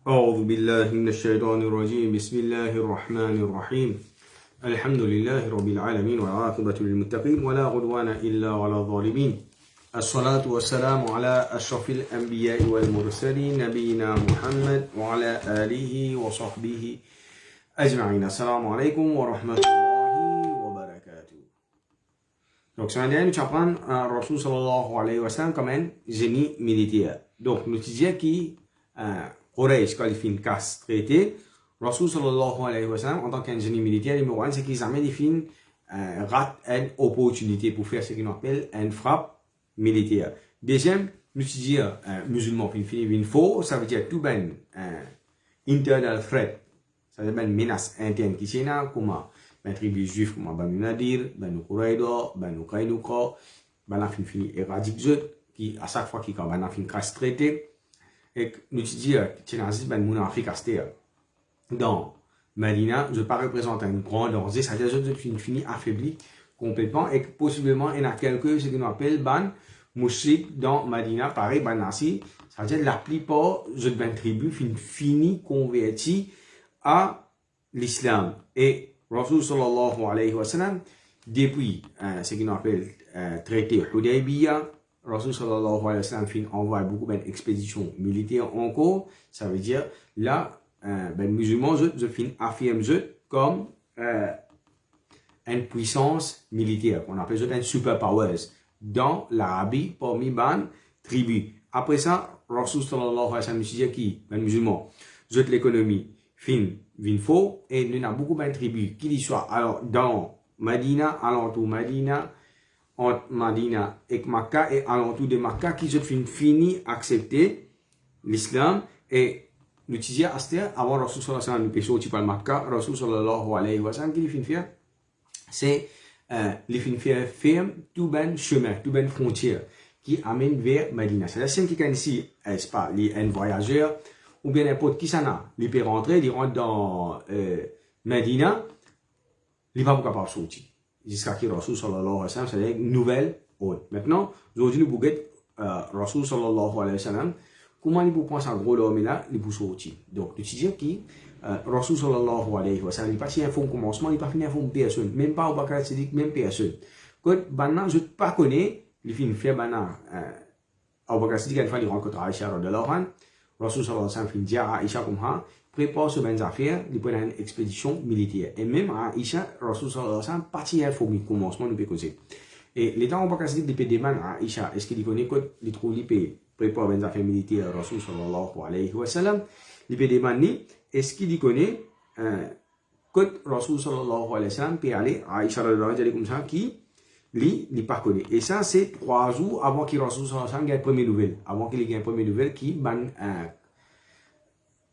أعوذ بالله من الشيطان الرجيم بسم الله الرحمن الرحيم الحمد لله رب العالمين والعاقبة للمتقين ولا عدوان إلا على الظالمين الصلاة والسلام على أشرف الأنبياء والمرسلين نبينا محمد وعلى آله وصحبه أجمعين. السلام عليكم ورحمة الله وبركاته. Donc, ce matin, nous apprenons Rasul sallallahu alayhi wa sallam comme un génie militaire. Donc, nous disons qui Quraysh, quand il fait une casse traité, Rasul sallallahu alayhi wa sallam, en tant qu'ingénieur militaire, numéro 1, c'est qu'ils amènent une une opportunité pour faire ce qu'on appelle une frappe militaire. Deuxième, nous disons musulman, une faux, ça veut dire tout ben internal threat, ça veut dire une menace interne qui est là, comme ben tribu juif, comme Banu Nadir, Banu Qurayda, Banu Kainuka, ben fini éradique qui à chaque fois qu'il a une casse traité. Et nous disons que ben mon Afrique dans Medina, je ne pas représenter un grand danger, c'est-à-dire que je suis fini affaibli complètement et que possiblement il y a quelques ce qu'on appelle ban mouchik dans Medina, pareil ban nasi, c'est-à-dire la plupart de ben tribus fini convertis à l'islam. Et Rasul sallallahu alayhi wa sallam depuis ce qu'on appelle traité Hudaybiyah, Rasul sallallahu alayhi wa sallam envoie beaucoup d'expéditions militaires encore. Ça veut dire là, ben musulmans je affirme comme une puissance militaire qu'on appelle une superpowers dans l'Arabie parmi ban tribus. Après ça, Rasul sallallahu alayhi wa sallam dit qui ben musulmans je l'économie vin faux et nous avons beaucoup de tribus qui disent soit alors dans Medina, alentour Medina, entre Medina et Makkah et alentour de Makkah qui se fini accepter l'islam et nous disions avant Rasul sallallahu alayhi wa sallam nous péchons par Makkah, Rasul sallallahu alayhi wa sallam qui fait faire c'est les fin faire ferme tout ben chemin, tout ben frontière qui amène vers Medina. C'est la scène qui est ici, est-ce pas les voyageurs ou bien n'importe qui s'en a, il peut rentrer, il rentre dans Medina, il va pas capable de sortir. Jusqu'à ce que Rasul sallallahu alayhi wa sallam, c'est une nouvelle ordre. Maintenant, aujourd'hui, nous pouvons Rasul sallallahu alayhi wa sallam, comment il peut penser à gros l'homme là, il peut sortir. Donc, tu dis que Rasul sallallahu alayhi wa sallam, il n'est pas si un fond commencement, il n'est pas fini un fond personne, même pas au Bakar Siddiq, même personne. Quand maintenant, je ne pas connais, il fait une faire maintenant, au Bakar Siddiq, il rencontre Aïcha radhiyallahu anha. Rasul sallallahu alayhi wa sallam fait dire à Aïcha comme ça, prépare ce ben affaires, il prend une expédition militaire. Et même à Aïcha, Rasul sallallahu alayhi wa sallam, parti à fond, commencement, nous peut causer. Et les temps où on va casser, il peut demander à Aïcha, est-ce qu'il connaît quoi, il trouve, il peut préparer ben affaires militaires, Rasul sallallahu alayhi wa sallam, il peut demander, est-ce qu'il connaît, que Rasul sallallahu alayhi wa sallam peut aller à Aïcha radhiyallahu anha, comme ça, qui, il pas connaît. Et ça, c'est 3 jours avant qu'il Rasul sallallahu alayhi wa sallam gagne première nouvelle. Avant qu'il gagne première nouvelle, qui,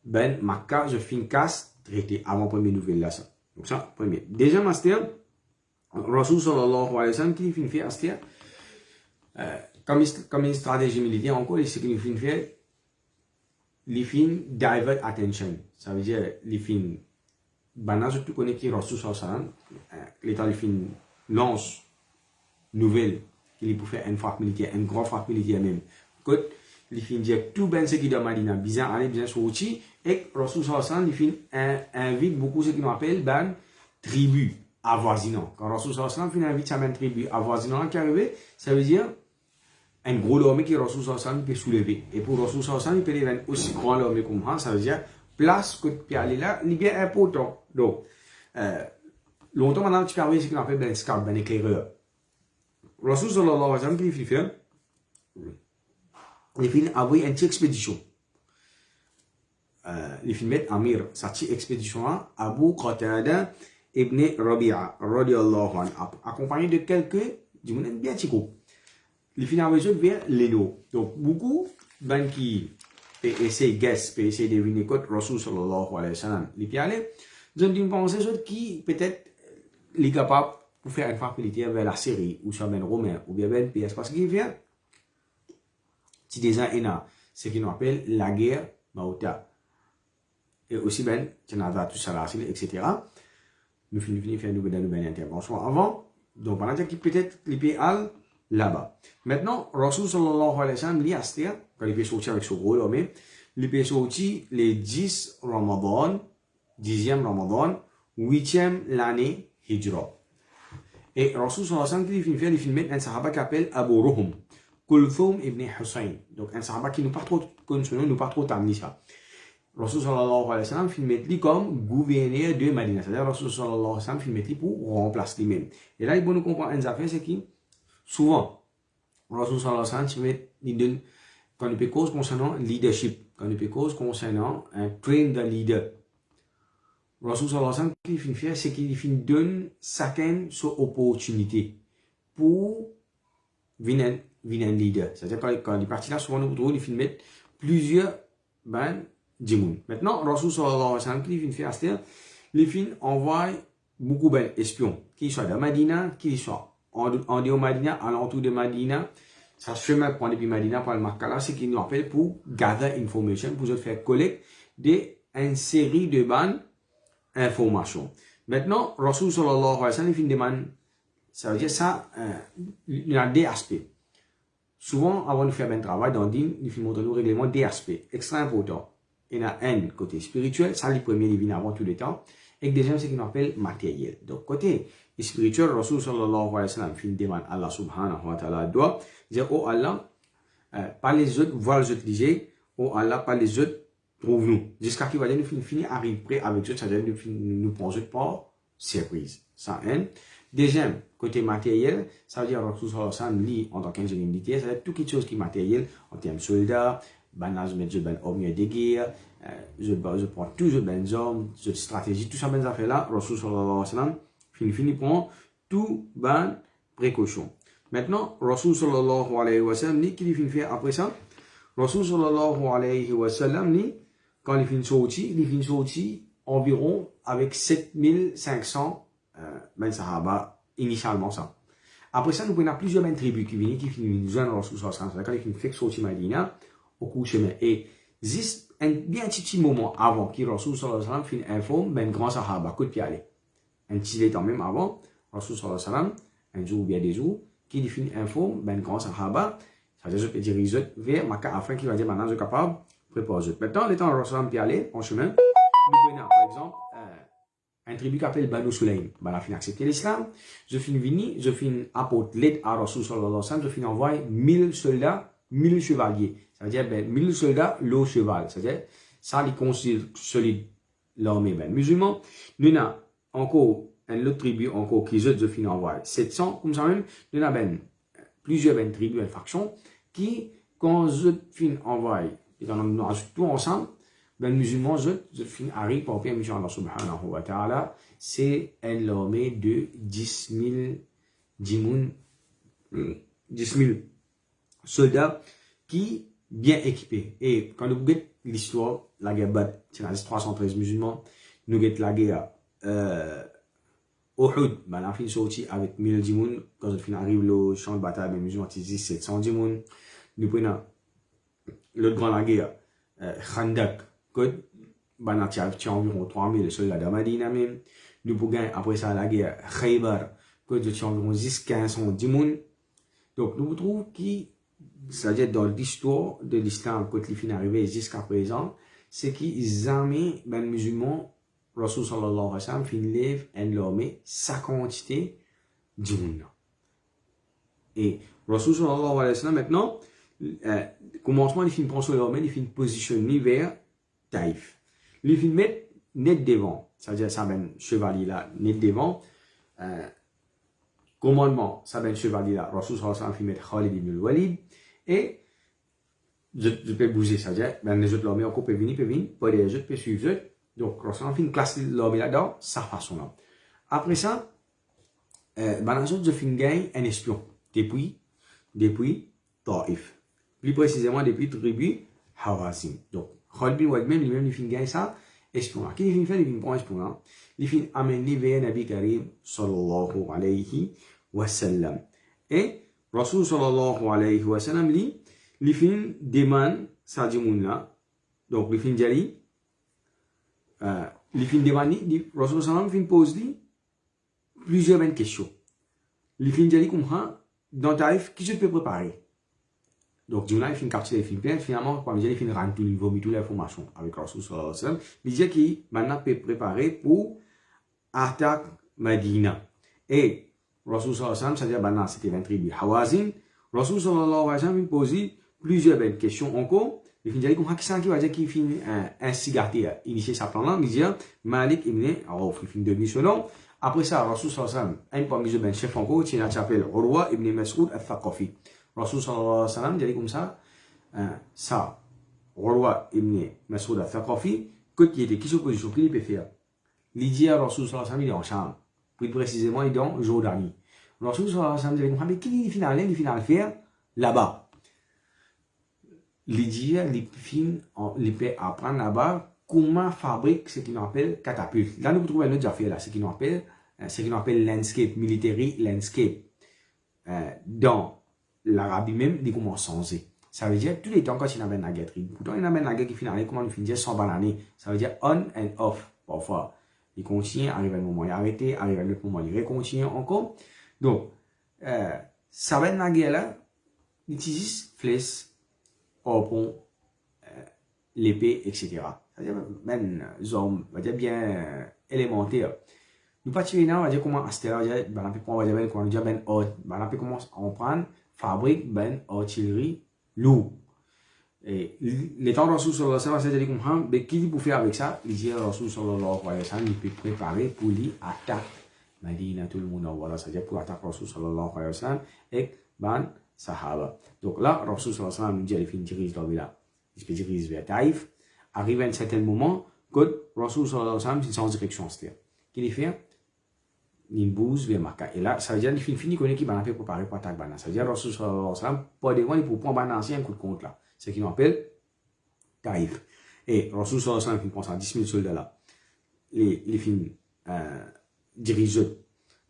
ben Makkah, je fais une casse traité avant première nouvelle là ça. Donc ça, premier. Deuxième master, Rasul sallallahu alayhi wa sallam qui fait aster, comme une stratégie militaire encore, ce qu'il fait, il fait divert attention. Ça veut dire, il fait, ben je connais qui Rasul sallallahu alayhi wa sallam, l'état il fait lance nouvelle qu'il peut faire une frappe militaire, une grande frappe militaire même. Quand il fait dire tout ben ce qui dans Medina, bien aller bien sortir et Rasul sallallahu alayhi wa sallam invite beaucoup ce qu'on appelle ben tribu avoisinant. Quand Rasul sallallahu alayhi wa sallam invite sa même tribu avoisinant qui arrive, ça veut dire un gros armée que Rasul sallallahu alayhi wa sallam peut soulever. Et pour Rasul sallallahu alayhi wa sallam, il peut devenir aussi grand armée comme ça veut dire place que peut aller là, il est bien important. Donc longtemps maintenant tu peux avoir ce qu'on appelle ben scout, ben éclaireur. Rasul sallallahu alayhi wa sallam qui fait il fait avoir une petite expédition. Il fait mettre Amir, cette expédition à Abu Qatada ibn Rabi'a, radiyallahu anhu, accompagné de quelques, du monde bien petit groupe. Il fait envoyer vers l'Edo. Donc, beaucoup, ben qui peut essayer peut essayer de deviner quoi Rasul sallallahu alayhi wa sallam. Il peut aller, je ne pense pas qui peut-être est capable pour faire une frappe militaire vers la Syrie, ou sur ben Romain, ou bien ben PS, parce qu'il vient. Si déjà il y a ce qu'on appelle la guerre Mauta et aussi ben Tchanada tout ça etc. Nous finissons faire une intervention avant donc pendant qu'il peut-être les al là-bas. Maintenant Rasul sallallahu alayhi wa sallam lui astir quand il peut sortir avec ce gros homme li pe sorti les 10 Ramadan, 10e Ramadan, 8e l'année Hijra. Et Rasul sallallahu alayhi wa sallam, il filme un sahaba qui appelle Abu Ruhum, Kulthum ibn Hussein. Donc un sahaba qui nous pas trop connu, nous pas trop tamni ça. Rasul sallallahu alayhi wa sallam filme comme gouverneur de Medina. C'est-à-dire Rasul sallallahu alayhi wa sallam filme pour remplacer lui-même. Et là, il faut nous comprendre une affaire, c'est que souvent, Rasul sallallahu alayhi wa sallam, il donne, quand il peut cause concernant leadership, quand il peut cause concernant un train de leader, Rasul sallallahu alayhi wa sallam, ce qu'il c'est qu'il donne chacun son opportunité pour venir un leader. C'est-à-dire quand il est parti là, souvent nous retrouvons, il filme plusieurs djimoun. Maintenant, Rasul sallallahu alayhi wa sallam, c'est-à-dire, il envoie beaucoup d'espions, qu'ils soient de Madina, qu'ils soient en dehors de Madina, alentour de Madina. Ça se chemin pour depuis Madina, pour le Makkala, c'est qu'il nous appelle pour gather information, pour faire collecte d'une série de bandes informations. Maintenant, Rasul sallallahu alayhi wa sallam, il demande, ça veut dire ça, il y a des aspects. Souvent, avant de faire un travail dans le din, il faut montrer le règlement des aspects, extra important. Il y a un côté spirituel, ça le premier, il vient avant tout le temps, et le deuxième, c'est qu'il appelle matériel. Donc, côté spirituel, Rasul sallallahu alayhi wa sallam, il demande à Allah subhanahu wa ta'ala, doit dire, oh Allah, pas les autres, voir les autres liger, oh Allah, pas les autres, trouve-nous. Jusqu'à qu'il va dire, nous finir arrive prêt avec eux, c'est-à-dire nous prenons par surprise. Ça, un. Deuxième, côté matériel, ça veut dire, Rasul sallallahu alayhi wa sallam, lui, en tant qu'ingénieur militaire, ça veut dire tout quelque chose qui est matériel, en termes de soldats, je mets des hommes de guerre, je prends toujours des hommes, de stratégie, tout ça, ben affaires là, Rasul sallallahu alayhi wa sallam, finit prend tout ben précaution. Maintenant, Rasul sallallahu alayhi wa sallam, qu'est-ce qu'il fait après ça? Rasul sallallahu alayhi wa sallam, quand il finit sorti environ avec 7500 sahaba, initialement ça. Après ça, nous prenons plusieurs tribus qui viennent, qui finissent joindre Rasul sallallahu alayhi wa sallam, quand il finit fait sortir Madina, au cours du chemin. Et juste un bien petit moment avant que Rasul sallallahu alayhi wa sallam finisse informe, grand sahaba, coup de pied aller. Un petit temps même avant, Rasul sallallahu alayhi wa sallam, un jour ou bien des jours, qui définit informe, grand sahaba, ça veut dire que je peux diriger vers Makkah afin qu'il va dire maintenant je suis capable de préparer. Maintenant, le temps de Rasul sallallahu alayhi wa sallam aller en chemin, nous prenons par exemple un tribu qui s'appelle Banu Sulaim. Il a fini accepter l'islam. Je finis apporter l'aide à Rasul sallallahu alayhi wa sallam, je finis envoyer 1000 soldats, 1000 chevaliers. Ça veut dire 1000 soldats, le cheval. C'est-à-dire, ça, il considère solide l'armée musulman. Nous avons encore une autre tribu encore qui je finis envoyer 700, comme ça même. Nous avons plusieurs tribus, une faction, qui, quand je finis envoyer, et nous ajoutons tout ensemble, musulmans, je finis arrive pour permission Allah subhanahu wa ta'ala, c'est une armée de 10 000 soldats qui bien équipés. Et quand nous regardons l'histoire, la guerre Badr, c'est 313 musulmans, nous regardons la guerre Uhud, la fin sortie avec 1000 djimoun, quand nous arrive au champ de bataille, les musulmans disent 700 djimoun. Nous prenons l'autre grande guerre, Khandak, quand nous environ 3000 soldats de Madina même. Nous pouvons après ça la guerre Khaybar, quand nous avons environ 10-1500 djimoun. Donc nous trouvons qui c'est-à-dire dans l'histoire de l'islam, quand il finit arrivé jusqu'à présent, c'est qu'ils armées, musulmans, Rasul sallallahu alayhi wa sallam, finit lève une armée, sa quantité d'humains. Et Rasul sallallahu alayhi wa sallam, maintenant, commencement, il finit prendre son armée, il finit positionner vers Taïf. Il finit mettre net devant, c'est-à-dire ça chevalier là, net devant, commandement, ça chevalier là, Rasul sallallahu alayhi wa sallam, finit mettre Khalid ibn al-Walid. Et je peux bouger, c'est-à-dire, les autres l'armée encore peuvent venir, pas des autres peuvent suivre eux. Donc, lorsqu'on fait une classe l'armée là-dedans, ça façon là. Après ça, les autres, je finis gagner un espion, depuis Taif. Plus précisément, depuis tribu Hawazim. Donc, Khalid bin Walid même, lui-même, il finit gagner ça, espion là. Qu'est-ce qu'il finit faire? Il finit prendre espion là. Il finit amener vers Nabi Karim, sallallahu alayhi wa sallam. Et, Rasul sallallahu alayhi wa sallam, il fin demande sa djimoun là. Donc, il fin jali, il fin demande, Rasul sallam fin pose plusieurs questions. Il fin jali comme ça, dans Taïf, qui je peux préparer? Donc, Diouna, il finit capturer les films pleins. Finalement, quand il finit rendre tout, il vomit toute l'information avec Rasul sallallahu alayhi wa sallam. Il dit qu'il maintenant peut préparer pour attaque Medina. Et Rasul sallallahu alayhi wa sallam, c'est-à-dire maintenant, c'était 20 tribus Hawazin. Rasul sallallahu alayhi wa sallam, il pose plusieurs belles questions encore. Il finit dire qui va dire qu'il finit instigaté, initier sa plan là. Il dit Malik ibn Awf, il finit devenir ce nom. Après ça, Rasul sallallahu alayhi wa sallam, un parmi les chefs encore, qui s'appelle Urwa ibn Mas'ud al-Thaqafi. Rasul sallallahu alayhi wa sallam, il dit comme ça, Urwa ibn Mas'ud al-Thaqafi, qui était qui s'opposition, qu'il peut faire. Il dit à Rasul sallallahu alayhi wa sallam, il est en Cham. Plus précisément, il est en Jordanie. Rasul sallallahu alayhi wa sallam, il dit mais qui il finit faire là-bas. Il dit, il peut apprendre là-bas comment fabrique ce qu'on appelle catapulte. Là, nous trouvons une autre affaire là, ce qu'on appelle landscape, military landscape. Dans l'Arabie même, il commence à changer. Ça veut dire, tous les temps, quand il y a une naguetterie, pourtant, il y a une naguette qui finit, comment il finit 100 bananes. Ça veut dire on and off, parfois. Il continue, arrive à un moment, il arrête, arrive à un autre moment, il continue encore. Donc, ça va être naguette là, il utilise flèche, harpon, l'épée, etc. C'est-à-dire, même, zombie, on va dire bien élémentaire. Nous partons maintenant, on va dire comment Astera, on va dire comment dire ben comment on prend, fabrique ben artillerie lourd. Et les temps de Rasul sallallahu alayhi wa sallam, c'est-à-dire comprendre, mais qui peut faire avec ça? Il dit Rasul sallallahu alayhi wa sallam, il peut préparer pour lui attaque Medina, tout le monde en voilà, c'est-à-dire pour attaquer Rasul sallallahu alayhi wa sallam et ben Sahaba. Donc là, Rasul sallallahu alayhi wa sallam nous dit, il fait une dirige dans le village, il peut diriger vers Taïf. Arrive à un certain moment, que Rasul sallallahu alayhi wa sallam, c'est sans direction, c'est-à-dire, qu'il fait il bouge vers Makkah. Et là, ça veut dire qu'il finit qu'on est qui va préparer pour attaquer Bana. Ça veut dire Rasul sallallahu alayhi wa sallam, pas devant, il peut prendre Bana ancien coup de compte là. C'est ce qu'on appelle Taïf. Et Rasul sallallahu alayhi wa sallam, il pense à 10 000 soldats là. Il finit dirige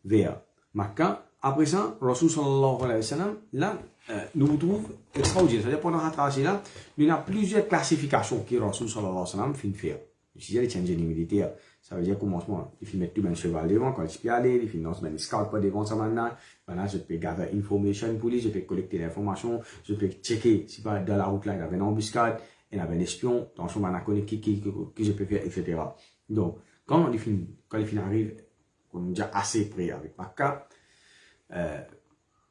vers Makkah. Après ça, Rasul sallallahu alayhi wa sallam, là, nous vous trouvons extraordinaire. C'est-à-dire, pendant la traversée là, il y a plusieurs classifications que Rasul sallallahu alayhi wa sallam finit faire. Si il y a des changements militaires, ça veut dire commencement, il faut mettre tout le cheval devant quand il peut aller, il finance ben scout pas devant ça maintenant, je peux gather information pour lui, je peux collecter l'information, je peux checker si pas dans la route là il y avait une embuscade, il y avait un espion, dans son maintenant connaît qui je peux faire, etc. Donc, quand il finit arrive, on est déjà assez près avec Makkah,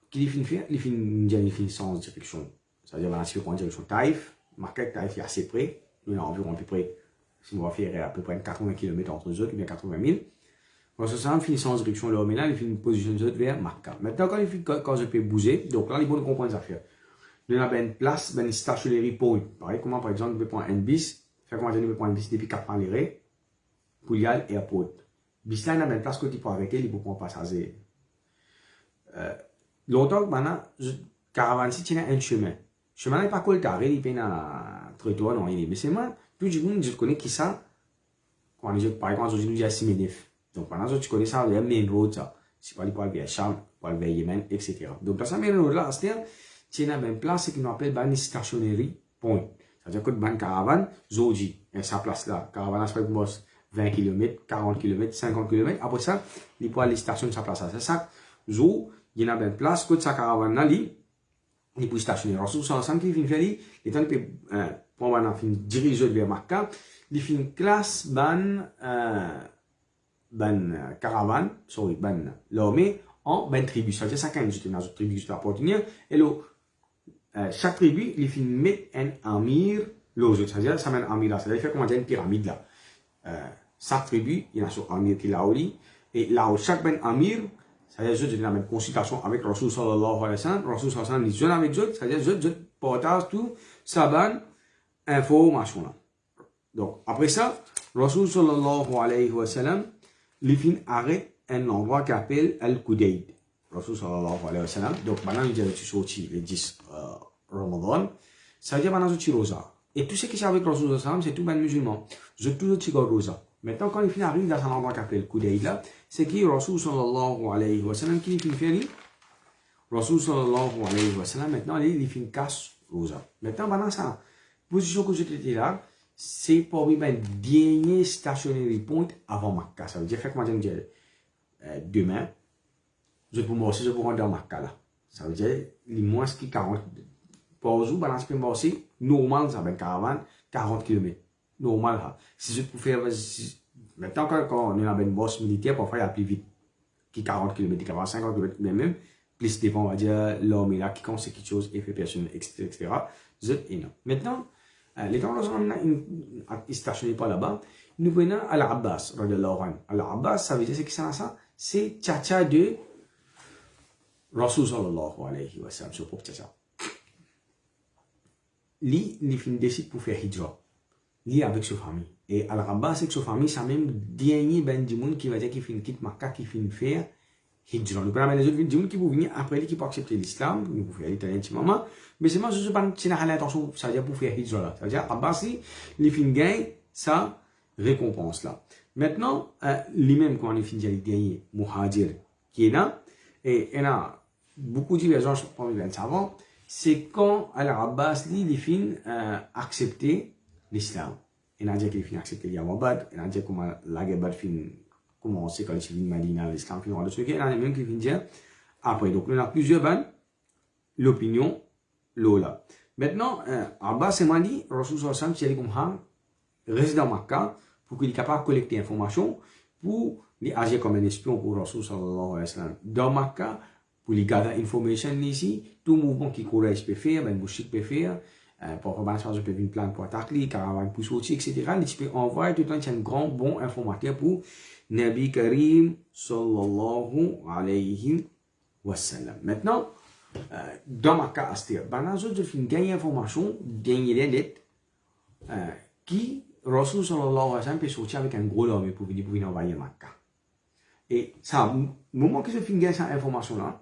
qu'il finit faire, il finit sans direction. C'est-à-dire, il faut prendre direction Taïf, Makkah, Taïf est assez près, il y a environ à peu près, si on va faire à peu près 80 km entre eux autres, ou bien 80 000. Parce que ça, on finit sans direction là, maintenant, il finit une position vers Makkah. Maintenant, quand je peux bouger, donc là, il faut comprendre les affaires. Il y a une place, une stationnerie point. Pareil, comment par exemple, on peut prendre un bis, faire comment on peut prendre un bis depuis Cap Maléré, pour y aller à l'aéroport. Bis là, il y a une place que tu peux arrêter, il faut prendre un passager. Longtemps, maintenant, caravane, si tu as un chemin. Le chemin n'est pas coltaré, il peine à trottoir, non, il est. Mais c'est moi, plus du coup, je connais qui ça. Par exemple, je dis à Siménef. Donc, pendant tu connais ça, il y a main road, ça. C'est pas pour aller vers Cham, pour aller vers Yémen, etc. Donc, dans cette main road là, c'est-à-dire, tu as une place qui nous appelle une stationnerie point. C'est-à-dire que dans une caravane, Zoji, il y a sa place là. Caravane, c'est pour 20 km, 40 km, 50 km. Après ça, il peut aller stationner sa place là. C'est ça. Zo, il y a une place que sa caravane là, il peut stationner. Rasul sallallahu alayhi wa sallam, qui fait faire, il peut prendre un film dirigé vers Makkah, il fait une classe caravane, l'armée en tribu. Ça veut dire chacun j'étais dans une tribu qui appartenait. Et là, chaque tribu, il fait mettre un amir l'autre. Ça veut dire ça met un amir là. Ça veut dire comment dire une pyramide là. Chaque tribu, il y a son amir qui est là où et là où chaque amir, ça veut dire je dans une consultation avec Rasul sallallahu alayhi wa sallam. Rasul sallallahu alayhi wa sallam, je avec eux, ça veut dire je partage tout ça information là. Donc après ça, Rasul sallallahu alayhi wa sallam, il fin arrête un endroit qui s'appelle Al-Qudayd. Rasul sallallahu alayhi wa sallam. Donc maintenant il dit que tu sortis le 10 Ramadan, ça veut dire maintenant tu rosa. Et tout ce qui est avec Rasul sallallahu alayhi wa sallam, c'est tout ben musulman. Je tout tu rosa. Maintenant quand il fin arrive dans un endroit qui s'appelle Qudayd là, c'est qui Rasul sallallahu alayhi wa sallam qui fin faire lui. Rasul sallallahu alayhi wa sallam maintenant il fin casse rosa. Maintenant ça, position que j'étais là, c'est pour lui ben dernier stationnery point avant Makkah. Ça veut dire comment dire demain je peux marcher, je peux rentrer dans Makkah là. Ça veut dire il moins qui 40 par jour, balance peut passer, normal, ça, ben, caravane, 40 km. Normal, là. Si je peux faire, maintenant, quand on est dans une bosse militaire, parfois, il y a plus vite, qui 40 km, 50 km, mais même, plus dépend, on va dire, l'homme est là, qui compte, c'est quelque chose, effet personnel, etc. C'est énorme. Maintenant, les temps, on est stationné pas là-bas, nous venons à l'Abbas, Al-Abbas, ça veut dire, c'est que ça, c'est tcha de Rasul sallallahu alayhi wa sallam, ce propre tcha. Lui, il décide pour faire hijra. Lui, avec sa famille. Et Al-Abbas, avec sa famille, c'est même dernier ben du monde qui va dire qu'il fait une quitte Makkah, qui fait une faire hijra. Nous prenons les autres du monde qui vont venir après lui, qui peuvent accepter l'islam, nous pouvons faire l'italien petit moment. Mais c'est moi, je ne sais pas si on a l'intention, ça veut dire pour faire hijra. Ça veut dire, Abbas, il fait une gain, ça, récompense là. Maintenant, lui-même, quand on fait une dernier muhajir qui est là, et il y a beaucoup de divergences parmi les savants, c'est quand Al-Abbas, il fait accepter l'islam. Il a dit qu'il fait accepter l'Yamabad, il a dit comment la guerre fin commencé quand il vient de Madina, l'islam fin de ce qu'il y a même qui vient dire après. Donc, il y a plusieurs bandes, l'opinion, là. Maintenant, Abbas c'est dit, Rasul sallallahu alayhi wa sallam, comme ça, reste dans Makkah pour qu'il soit capable de collecter informations pour les agir comme un espion pour Rasul sallallahu alayhi wa sallam. Dans Makkah, pour les garder information ici, tout mouvement qui courage peut faire, ben Bouchik peut faire, pour faire ça, je peux une plan pour attaquer, caravane pour sortir, etc. Il peut envoyer tout le temps un grand bon informateur pour Nabi Karim sallallahu alayhi wa sallam. Maintenant, dans Makkah, ben je fais une gagne information, gagner les lettres, qui Rasul sallallahu alayhi wa sallam peut sortir avec un gros armée pour venir envahir Makkah. Et ça, au moment que je finis cette information-là,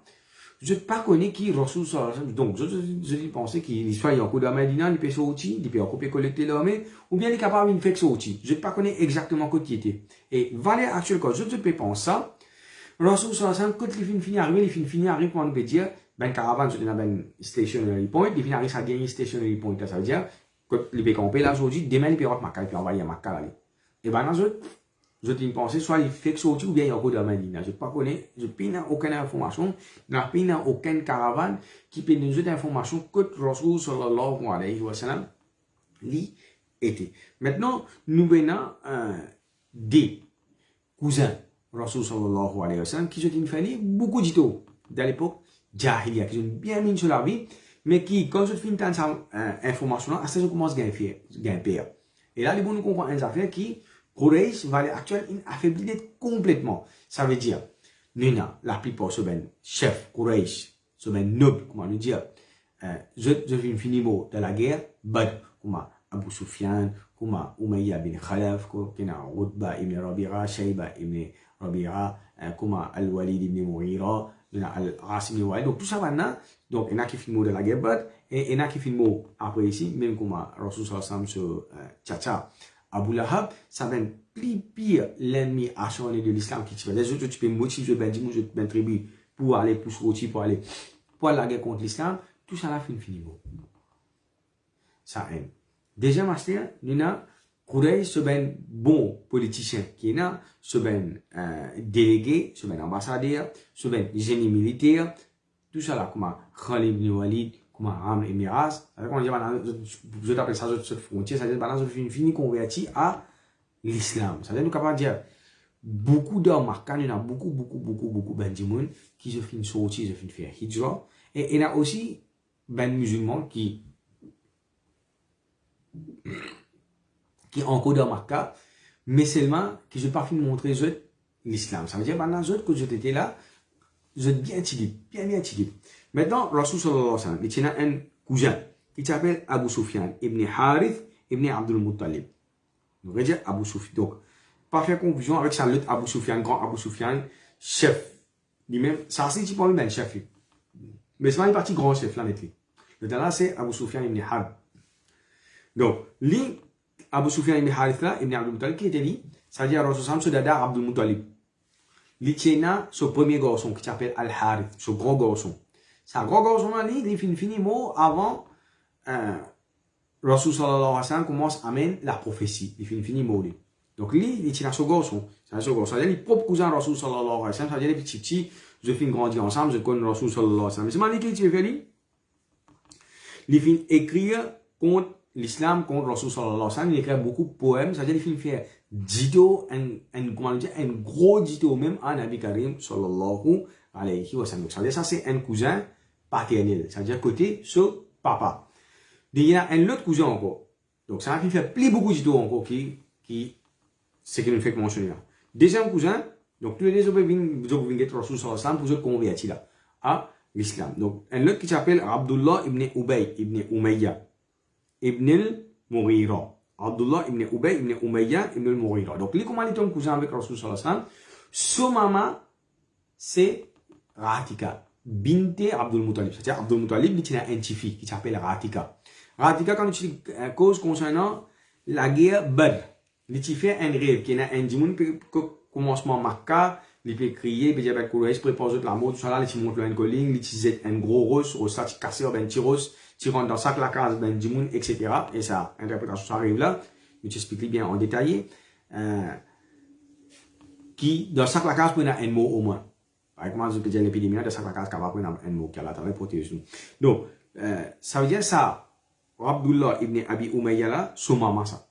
je ne sais pas connaître qui Rasul sallallahu alayhi wa sallam. Donc, je pensais qu'il soit encore dans Medina, il peut sortir, il peut occuper, collecter l'armée, ou bien il est capable de faire sortir. Je ne sais pas connaître exactement qui était. Et, valeur actuelle, quand je peux penser ça, Rasul sallallahu alayhi wa sallam, quand il finit arriver, quand on peut dire, ben, caravane, je dans ben, stationary point, il finit arriver, ça gagne stationary point, ça veut dire, quand il peut camper là, aujourd'hui, demain, il peut rentrer Makkah, il peut envoyer Makkah là. Et ben, je pensé, soit il fait sortir ou bien il y a encore de la Madina. Je ne connais pas, je n'ai aucune information, je n'ai aucune caravane qui peut nous donner information que Rasul sallallahu alayhi wa sallam lui était. Maintenant, nous venons des cousins Rasul sallallahu alayhi wa sallam qui ont une famille beaucoup de temps dans l'époque Jahiliya, qui ont bien mis sur la vie, mais qui, quand je finis cette information, à ce moment, je commence à gagner. Et là, les bons nous comprennent une affaire qui Quraysh, valeur actuelle, il affaiblit complètement. Ça veut dire, nous, la plupart, ce ben chef Quraysh, ce ben noble, comment nous dire, je fais fini mot de la guerre, Badr, comme Abu Sufyan, comme Umayya bin Khalaf, comme Utba ibn Rabi'a, Shayba ibn Rabi'a, comme Al-Walid ibn Mughira, Al-Asim ibn Walid. Donc, tout ça maintenant, donc, il y en a qui font mot de la guerre Badr, et il y en a qui font mot après ici, même comme Rasul sallallahu alayhi wa sallam, ce tcha-tcha. Abu Lahab, ça va être plus pire l'ennemi acharné de l'islam qui te fait. Les autres, tu peux motiver, je te tribu pour aller, pour sortir, pour aller la guerre contre l'islam. Tout ça, là, fini. Ça aime. Deuxième aspect, nous avons Quraysh, ce ben bon politicien qui est là, ce ben délégué, ce ben ambassadeur, ce ben génie militaire, tout ça là, comme Khalid ibn Walid, comme Amr ibn As, je t'appelle ça cette frontière, ça veut dire que je finis converti à l'islam. Ça veut dire nous capable dire beaucoup d'hommes marquants, il y en a beaucoup ben du monde qui se finissent sortir, se finissent faire hijra, et il y a aussi ben musulmans qui encore dans Makkah, mais seulement qui je pas fini montrer l'islam. Ça veut dire que j'étais là, je bien tigide, bien tigide. Maintenant, Rasul sallallahu alayhi wa sallam, il y a un cousin qui s'appelle Abu Sufyan ibn Harith ibn Abdul Muttalib. Donc, on va dire Abu Sufyan. Donc, pas faire confusion avec ça, l'autre Abu Sufyan, grand Abu Sufyan, chef. Lui-même, ça c'est type un chef. Mais c'est pas une partie grand chef, là, mettez. Le là, c'est Abu Sufyan ibn Harith. Donc, lui, Abu Sufyan ibn Harith là, ibn Abdul Muttalib, qui était lui, ça veut dire Rasul sallallahu alayhi wa sallam, ce dada Abdul Muttalib. Lui, tient ce premier garçon qui s'appelle Al-Harith, ce grand garçon. C'est un grand garçon là, il finit mot avant Rasul sallallahu alayhi wa sallam commence à amener la prophétie. Il finit mot. Donc lui, il tient ce garçon. C'est un garçon. Ça veut dire les propres cousins Rasul sallallahu alayhi wa sallam. Ça veut dire les petits, je finis grandir ensemble, je connais Rasul sallallahu alayhi wa sallam. Mais c'est mal qui tu fais lui. il finit écrire contre l'islam, contre Rasul sallallahu alayhi wa sallam, il écrit beaucoup de poèmes, c'est-à-dire il finit faire dito, un gros dito même à Nabi Karim sallallahu alayhi wa sallam. C'est-à-dire ça c'est un cousin paternel, c'est-à-dire côté ce papa. Il y a un autre cousin encore. Donc ça finit faire plus beaucoup de dito encore qui c'est qu'il nous fait mentionner là. Deuxième cousin, donc tous les deux viennent Rasul sallallahu alayhi wa sallam pour se convertir là à l'islam. Donc un autre qui s'appelle Abdullah ibn Ubay ibn Umayya ibn al-Mughira. Abdullah ibn Ubay ibn Umayya ibn al-Mughira. Donc lui comment il est un cousin avec Rasul sallallahu alayhi wa sallam. Son maman c'est Ratika binte Abdul Muttalib. C'est-à-dire Abdul Muttalib il a un petit fils qui s'appelle Ratika. Ratika quand il cause concernant la guerre Badr. Il fait un rêve qui est un djimoun commencement Makkah, il peut crier, il peut dire Quraysh prépare la mort, tout ça là, il monte un colling, il utilise un gros rose, au ça, il casse un petit rose, il rentre dans sac la case ben djimoun, etc. Et ça, interprétation, ça arrive là, je t'explique bien en détail, qui, dans sac la case, il y a un mot au moins. Par exemple, je peux dire l'épidémie, dans sac la case, il y a un mot qui a la protéger. Donc, ça veut dire ça, Abdullah ibn Abi Umayya là, son maman ça.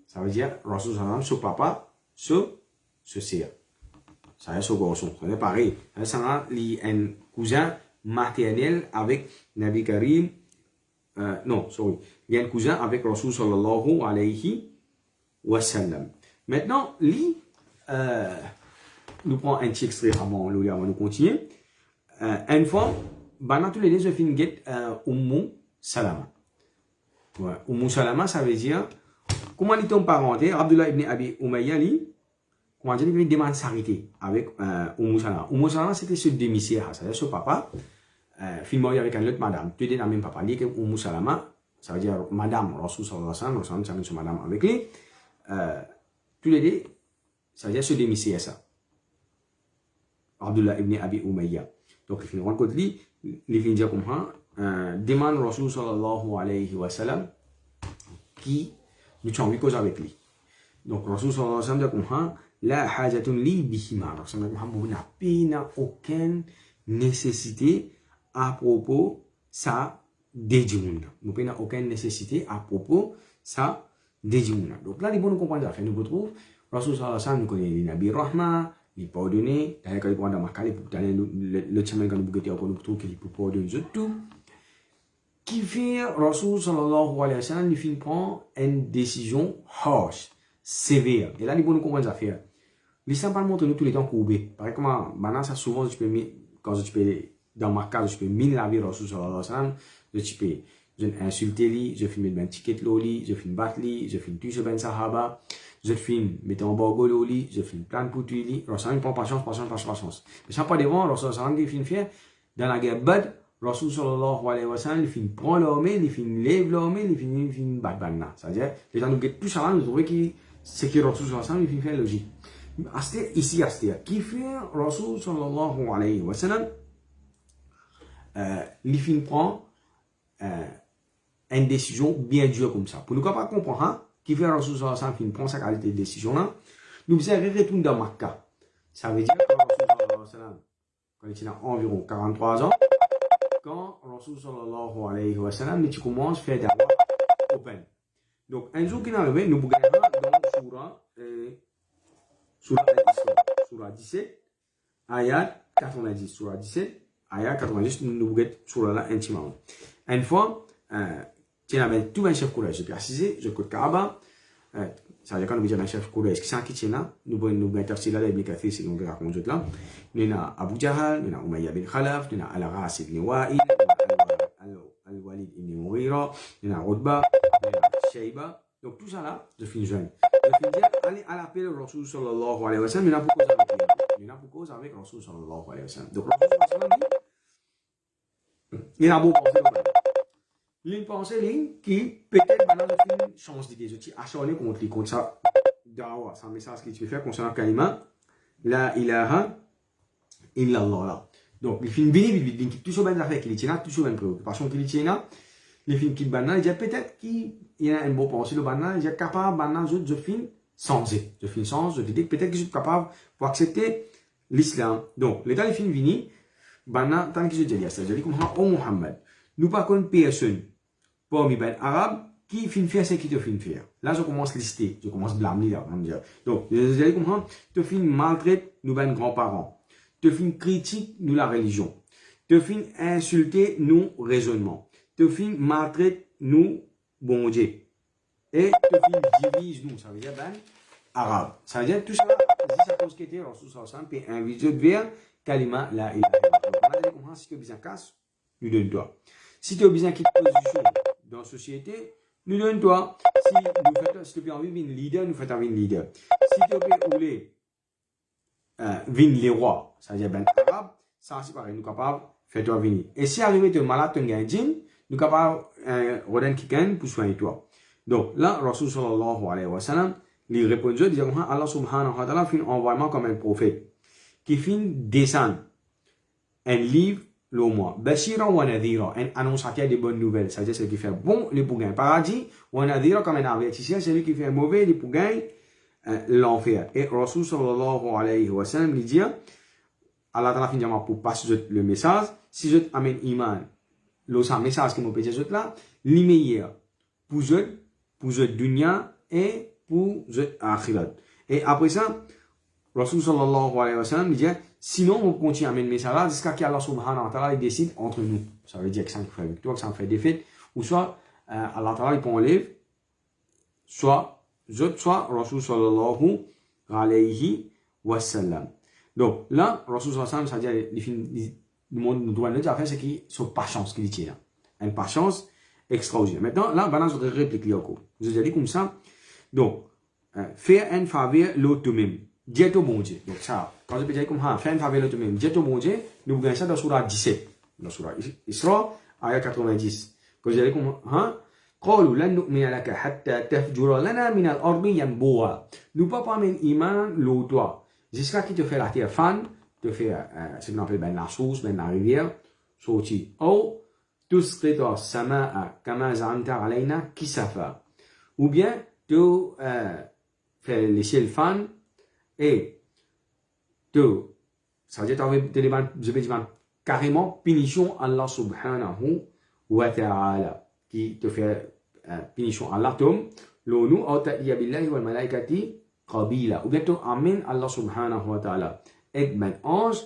Ça veut dire, Rasul sallam, son papa, ce sœur. Ça veut dire, son garçon. Ça veut dire pareil. Ça veut dire, un cousin maternel avec Nabi Karim. Non, sorry. Il y a un cousin avec Rasul sallallahu alayhi wa sallam. Maintenant, nous prenons un petit extrait avant nous continuer. Une fois, pendant tous les deux, je finis get Ummu Salama. Ouais. Ummu Salama, ça veut dire, comment il tombe parenté, Abdullah ibn Abi Umayya, comment dire, il demande s'arrêter avec Ummu Salama. Ummu Salama, c'était ce demi-sœur, c'est-à-dire ce papa, film marié avec un autre madame, tu es dans le même papa, lui, Ummu Salama, ça veut dire madame, Rasul sallallahu alayhi wa sallam, ça veut dire madame avec lui, tous les deux, ça veut dire ce demi-sœur, ça. Abdullah ibn Abi Umayya. Donc, il finit rencontre lui, il finit dire comme ça, demande Rasul sallallahu alayhi wa sallam, qui nous sommes en cause avec lui. Donc, Rasul sallallahu alayhi wa sallam dit comme ça, la hajatun li bihima. Rasul sallallahu alayhi wa sallam n'a aucune nécessité à propos ça des djimoun. Nous n'avons aucune nécessité à propos ça des djimoun. Donc là, les bons nous comprendre ça. Nous retrouvons Rasul sallallahu alayhi wa sallam nous connaît les Nabi Rahma, les pardonner. D'ailleurs, quand il prend dans ma cale, le chemin quand nous bougeons, nous retrouvons qu'il peut pardonner tout. Qui fait Rasul sallallahu alayhi wa sallam, il prend une décision harsh, sévère. Et là, les bons nous comprendre ça faire. L'islam pas montre nous tous les temps courbés. Par exemple, maintenant, ça souvent, je peux quand je peux, dans ma case, je peux miner la vie Rasul sallallahu alayhi wa sallam, je peux insulter lui, je filme ben ticket loli, je filme battre lui, je filme toucher ben sahaba, je filme mettre en borgo loli, je filme plein de poutres lui. Rasul prend patience. Mais ça pas devant, Rasul sallallahu alayhi wa sallam, il fait dans la guerre Badr, Rasul sallallahu alayhi wa sallam, il finit prendre l'armée, il finit lève l'armée, il finit battre banna. C'est-à-dire, les gens nous guettent tout ça, nous trouvons que c'est que Rasul sallallahu alayhi wa sallam, il finit faire logique. Ici, qui fait Rasul sallallahu alayhi wa sallam, il finit prendre une décision bien dure comme ça. Pour nous pas comprendre, hein, qui fait Rasul sallallahu alayhi wa sallam, il prend sa qualité de décision là, nous faisons retourner dans Makkah. Ça veut dire que Rasul sallallahu alayhi wa sallam, quand il a environ 43 ans, quand Rasul sallallahu alayhi wa sallam, il commence à faire des open. Donc, un jour qu'il est arrivé, nous regardons dans Surah 17, ayat 90. Surah 17, ayat 90, nous regardons Surah là intimement. Une fois, tu as tout un chef Quraysh, je peux préciser, je côte Kaaba, ça veut dire quand nous disons un chef Quraysh qui s'en quitte là, nous avons intercité là, Ibn Kathir, c'est nous raconte là. Nous avons Abu Jahal, nous avons Umayya bin Khalaf, nous avons Al-Ras ibn Wa'il, Al-Walid ibn Mughira, nous avons Utba, nous avons Shayba. Donc tout ça là, je finis jeune. Je finis dire, allez à l'appel de Rasul sallallahu alayhi wa sallam, nous avons pour cause avec lui. Nous avons pour cause avec Rasul sallallahu alayhi wa sallam. Donc Rasul sallallahu alayhi wa sallam dit, il a beau penser au une pensée qui peut-être maintenant une chance d'idée. Je suis acharné contre ça. Dawa, c'est un message que tu peux faire concernant Kalima. La ilaha illallah là. Donc, il finit bien vite, il tout sur une affaire qu'il tient, tout sur une préoccupation qu'il tient. Il finit qu'il banal, il dit peut-être qu'il y a un beau pensée le banal, il est capable banal, je finis sans, je dis peut-être que je suis capable pour accepter l'islam. Donc, l'état il finit vini, banal, tant que je dis ça, je dis comme oh Muhammad, nous pas connaissons personne parmi ben arabes, qui fin faire ce qui te fin faire. Là, je commence à lister, je commence à blâmer là, on va me dire. Donc, vous allez comprendre, te fin maltraite nous ben grands-parents, te fin critique nous la religion, te fin insulter nous raisonnement, te fin maltraite nous bon Dieu, et te fin divise nous, ça veut dire ben arabe. Ça veut dire tout ça, si ça pose question, Rasul sallallahu alayhi wa sallam peut inviter vers kalima la ilaha illallah. Donc, on va comprendre si tu as besoin de casse, nous donne-toi. Si tu as besoin de position dans la société, nous donne-toi. Si tu as envie de leader, nous faisons un leader. Si tu voulez venir les rois, ça veut dire ben arabe, ça c'est pareil, nous sommes capables de faire venir. Et si arrivé tu es malade, tu es un djinn, nous sommes capables de redonner quelqu'un pour soigner toi. Donc là, Rasul sallallahu alayhi wa sallam, il répond, il dit, Allah subhanahu wa ta'ala fait un envoiement comme un prophète, qui fait descendre un livre le mois. Bashira wa nadhira, un annonciateur de bonnes nouvelles. C'est-à-dire celui qui fait bon, il pour gagner paradis, wa nadhira comme un avertisseur, celui qui fait mauvais, il pour gagner l'enfer. Et Rasul sallallahu alayhi wa sallam lui dit, Allah ta'ala fin diamant pour passer le message, si je amène iman, le message qui m'a pété là, l'immédiat, pour je dunya et pour je akhirat. Et après ça, Rasul sallallahu alayhi wa sallam dit, sinon on continue à amener le message jusqu'à ce qu'Allah subhanahu wa ta'ala décide entre nous. Ça veut dire que ça fait victoire, que ça fait défaite, ou soit Allah ta'ala il peut enlever, soit Rasul sallallahu alayhi wa sallam. Donc là, Rasul sallallahu alayhi wa sallam, c'est-à-dire le monde nous doit le dire, c'est qui sont patience qui dit là. Une patience extraordinaire. Maintenant, là, je voudrais répliquer encore. Vous allez comme ça. Donc, faire un faveur l'autre même. Dieu au bon Dieu. Donc ça, quand je peux dire comme ça, faire un faveur l'autre même. Dieu au bon Dieu, nous voyons ça dans Surah 17. Dans Surah Isra, ayat 90. Quand je dis comme ça, قالوا لن نؤمن لك حتى تفجر لنا من الأرض ينبوعا. Nous pas amener iman l'autre. Jusqu'à qui te fait la terre fan, te fait ce qu'on appelle ben la source, ben la rivière, sorti. Ou تسقط السماء كما زعمت علينا كسفا. Ou bien tu fais les ciels fan et ça veut dire je vais dire carrément punition Allah subhanahu wa ta'ala qui te fait punition à l'atome l'onu ou ta'ya billahi wal malaikati qabila ou bien tu amènes Allah subhanahu wa ta'ala et ben ange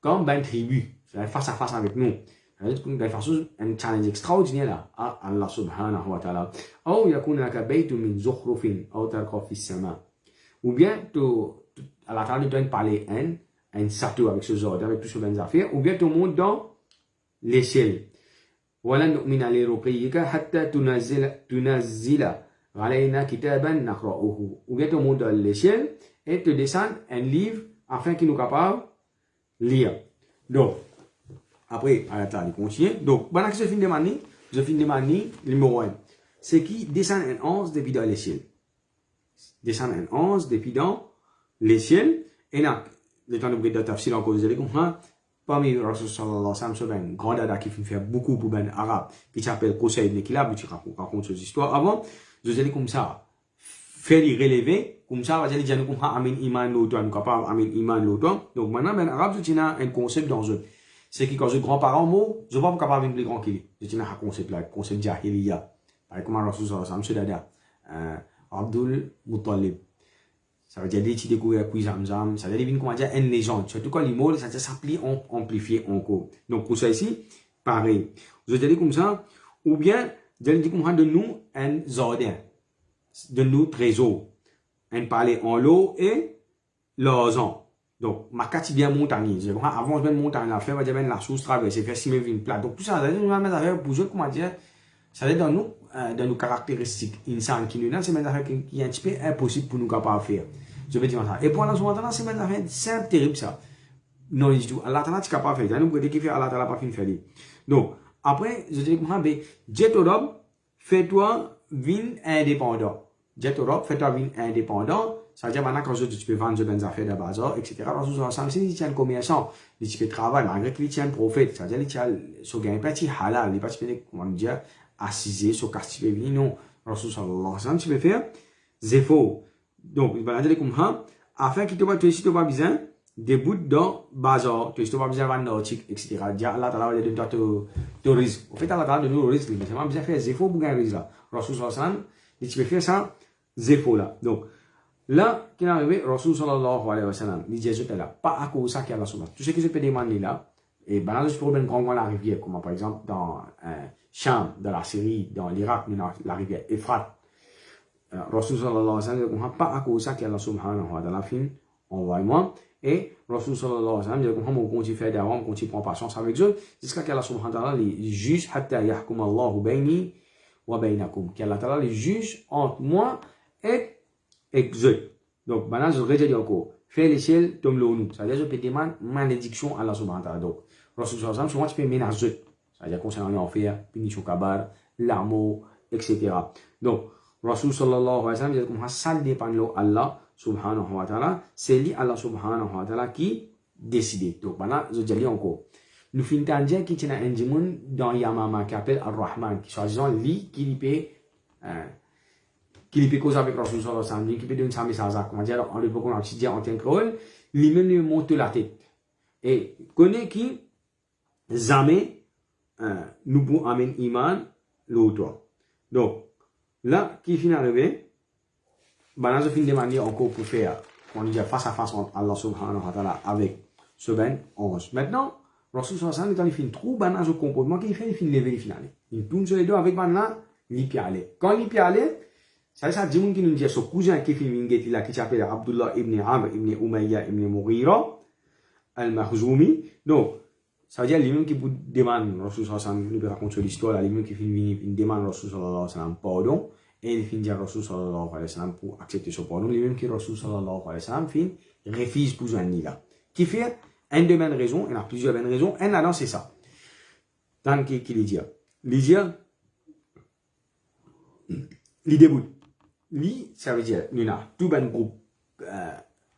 comme ben tribu face à face avec nous. De façon un challenge extraordinaire là à Allah subhanahu wa ta'ala. Ou yakun laka baytun min zukhrufin aw tarqa fi as-sama. Ou bien Allah ta'ala donne parler un château avec ce genre avec tout ce bonnes affaires ou bien tu montes dans les ciels. Wala nu'mina li ruqiyika hatta tunazzila alayna kitaban naqra'uhu. Ou bien tu montes dans les ciels et tu descends un livre afin qu'il nous capable lire. Donc après, il continue. Donc, pendant que je finis de manier, numéro 1. C'est qui descend un 11 depuis dans les ciels. Descend un 11 depuis dans les ciels. Et là, le temps de briller de tafsir encore, vous allez comprendre. Parmi Rasul sallallahu alayhi wa sallam, c'est un grand dada qui fait beaucoup pour ben arabe, qui s'appelle Qusay ibn Kilab, qui raconte ces histoires. Avant, vous allez comme ça, faire les relever, comme ça, vous allez dire, nous comprendre, amin iman l'autre, nous capable, amin iman l'autre. Donc, maintenant, ben arabe, tu as un concept dans eux. C'est que quand je grands-parents mots, je ne vois pas capable de plus grand qu'il est. Je tiens à concept là, concept jahiliya. Par exemple, Rasul sallallahu alayhi wa sallam, dada, Abdul Muttalib. Ça veut dire des petits découvertes, puis Zamzam. Ça veut dire comment dire une légende. Surtout quand les mots, ça s'applique amplifié encore. Donc pour ça ici, pareil. Vous allez dire comme ça, ou bien, vous allez dire comme ça de nous un jardin, de nous trésor, un palais en l'eau et l'argent. Donc, ma carte bien montagne. Avant, je vais montagne la faire, je vais la source traverser, faire simer une plate. Donc, tout ça, je vais mettre affaire pour comment dire, ça va être dans nos caractéristiques insan qui nous donnent, c'est une affaire qui est un petit peu impossible pour nous capables de faire. Je vais dire ça. Et pour l'instant, c'est une affaire simple, terrible ça. Non, du tout. Allah Ta'ala, tu es capable de faire. Nous, pour dire qu'il fait Allah Ta'ala pas fin faire. Donc, après, je dis comment, Jet Europe, fais-toi vin indépendant. Jet Europe, fais-toi vin indépendant. Ça veut dire maintenant quand tu peux vendre des affaires de bazar, etc. Si tu tiens un commerçant, tu peux travailler, malgré qu'il tient un prophète, ça veut dire qu'il tient ce gain petit halal, il n'est pas comment dire, assisé, ce quartier vini, non. Rasul sallallahu alayhi wa sallam, tu peux faire zéro. Donc, il va dire comme ça, afin qu'il te voit, toi ici, tu vas bien, début dans bazar, tu pas besoin de nautique, etc. Dia Allah Ta'ala de te risque. En fait, Allah Ta'ala de nous risque, mais c'est pas besoin de faire zéro pour gagner risque là. Rasul sallallahu alayhi wa sallam, il tu peux faire ça, zéro là. Donc, là, qui est arrivé, Rasul sallallahu alayhi wa sallam, il dit, je là, pas à cause de ça qui est Allah subhanahu. Tout ce que je peux demander là, et ben là, je peux bien grand la rivière, comme par exemple dans Cham, dans la Syrie, dans l'Irak, la rivière Euphrates. Rasul sallallahu alayhi wa sallam, pas à cause de ça qui est Allah subhanahu wa ta'ala, fin, envoie-moi. Et Rasul sallallahu alayhi wa sallam, il dit, on continue faire d'avant, on continue prendre patience avec eux, jusqu'à qu'Allah subhanahu wa ta'ala les juge, hatta yahkum Allahu bayni wa baynakum. Qu'Allah ta'ala les juge entre moi et eux. Donc, maintenant, je redis encore, faire l'échelle, tombe le nous. C'est-à-dire, je peux demander malédiction à Allah subhanahu wa ta'ala. Donc, Rasul sallallahu alayhi wa sallam, souvent, tu peux ménager. C'est-à-dire, concernant l'enfer, punition kabar, l'amour, etc. Donc, Rasul sallallahu alayhi wa sallam, il dit, ça dépend de Allah subhanahu wa ta'ala, c'est lui Allah subhanahu wa ta'ala qui décide. Donc maintenant, je dis encore, nous finissons à dire qu'il y a un démon dans Yamama qui appelle Ar-Rahman, qui soit disant lui qui peut causer avec Rasul sallallahu alayhi wa sallam, qui peut donner sa message, comment dire, en l'époque on a dit en tant que rôle, lui-même lui monte la tête. Et connaît qui, jamais, nous pouvons amener iman l'autre. Donc, là, qui finit arrivé, je finis de demander encore pour faire, on dit face à face entre Allah subhanahu wa ta'ala avec ce ben 11. Maintenant, Rasul sallallahu alayhi wa sallam, il finit trop banal au comportement qu'il fait, il finit lever, il finit aller. Il tourne sur les deux avec banal, il peut aller. Quand il peut aller, ça dit mon qui nous dit, son cousin qui finit là, qui s'appelle Abdullah ibn Amr ibn Umayya ibn Mughira al-Makhzoumi. Donc, ça veut dire, lui-même qui demande Rasul sallallahu alayhi wa sallam, il peut raconter l'histoire, lui-même qui finit, il demande Rasul sallallahu alayhi wa sallam pardon. Et il finit à Rasul sallallahu alayhi wa sallam pour accepter ce pardon. Lui-même qui Rasul sallallahu alayhi wa sallam refuse pour joindre là. Qui fait une de mes raisons, il y a plusieurs bonnes raisons, un là c'est ça. Tant qu'il dit, il débute. Lui, ça veut dire, nous avons tout ben groupe,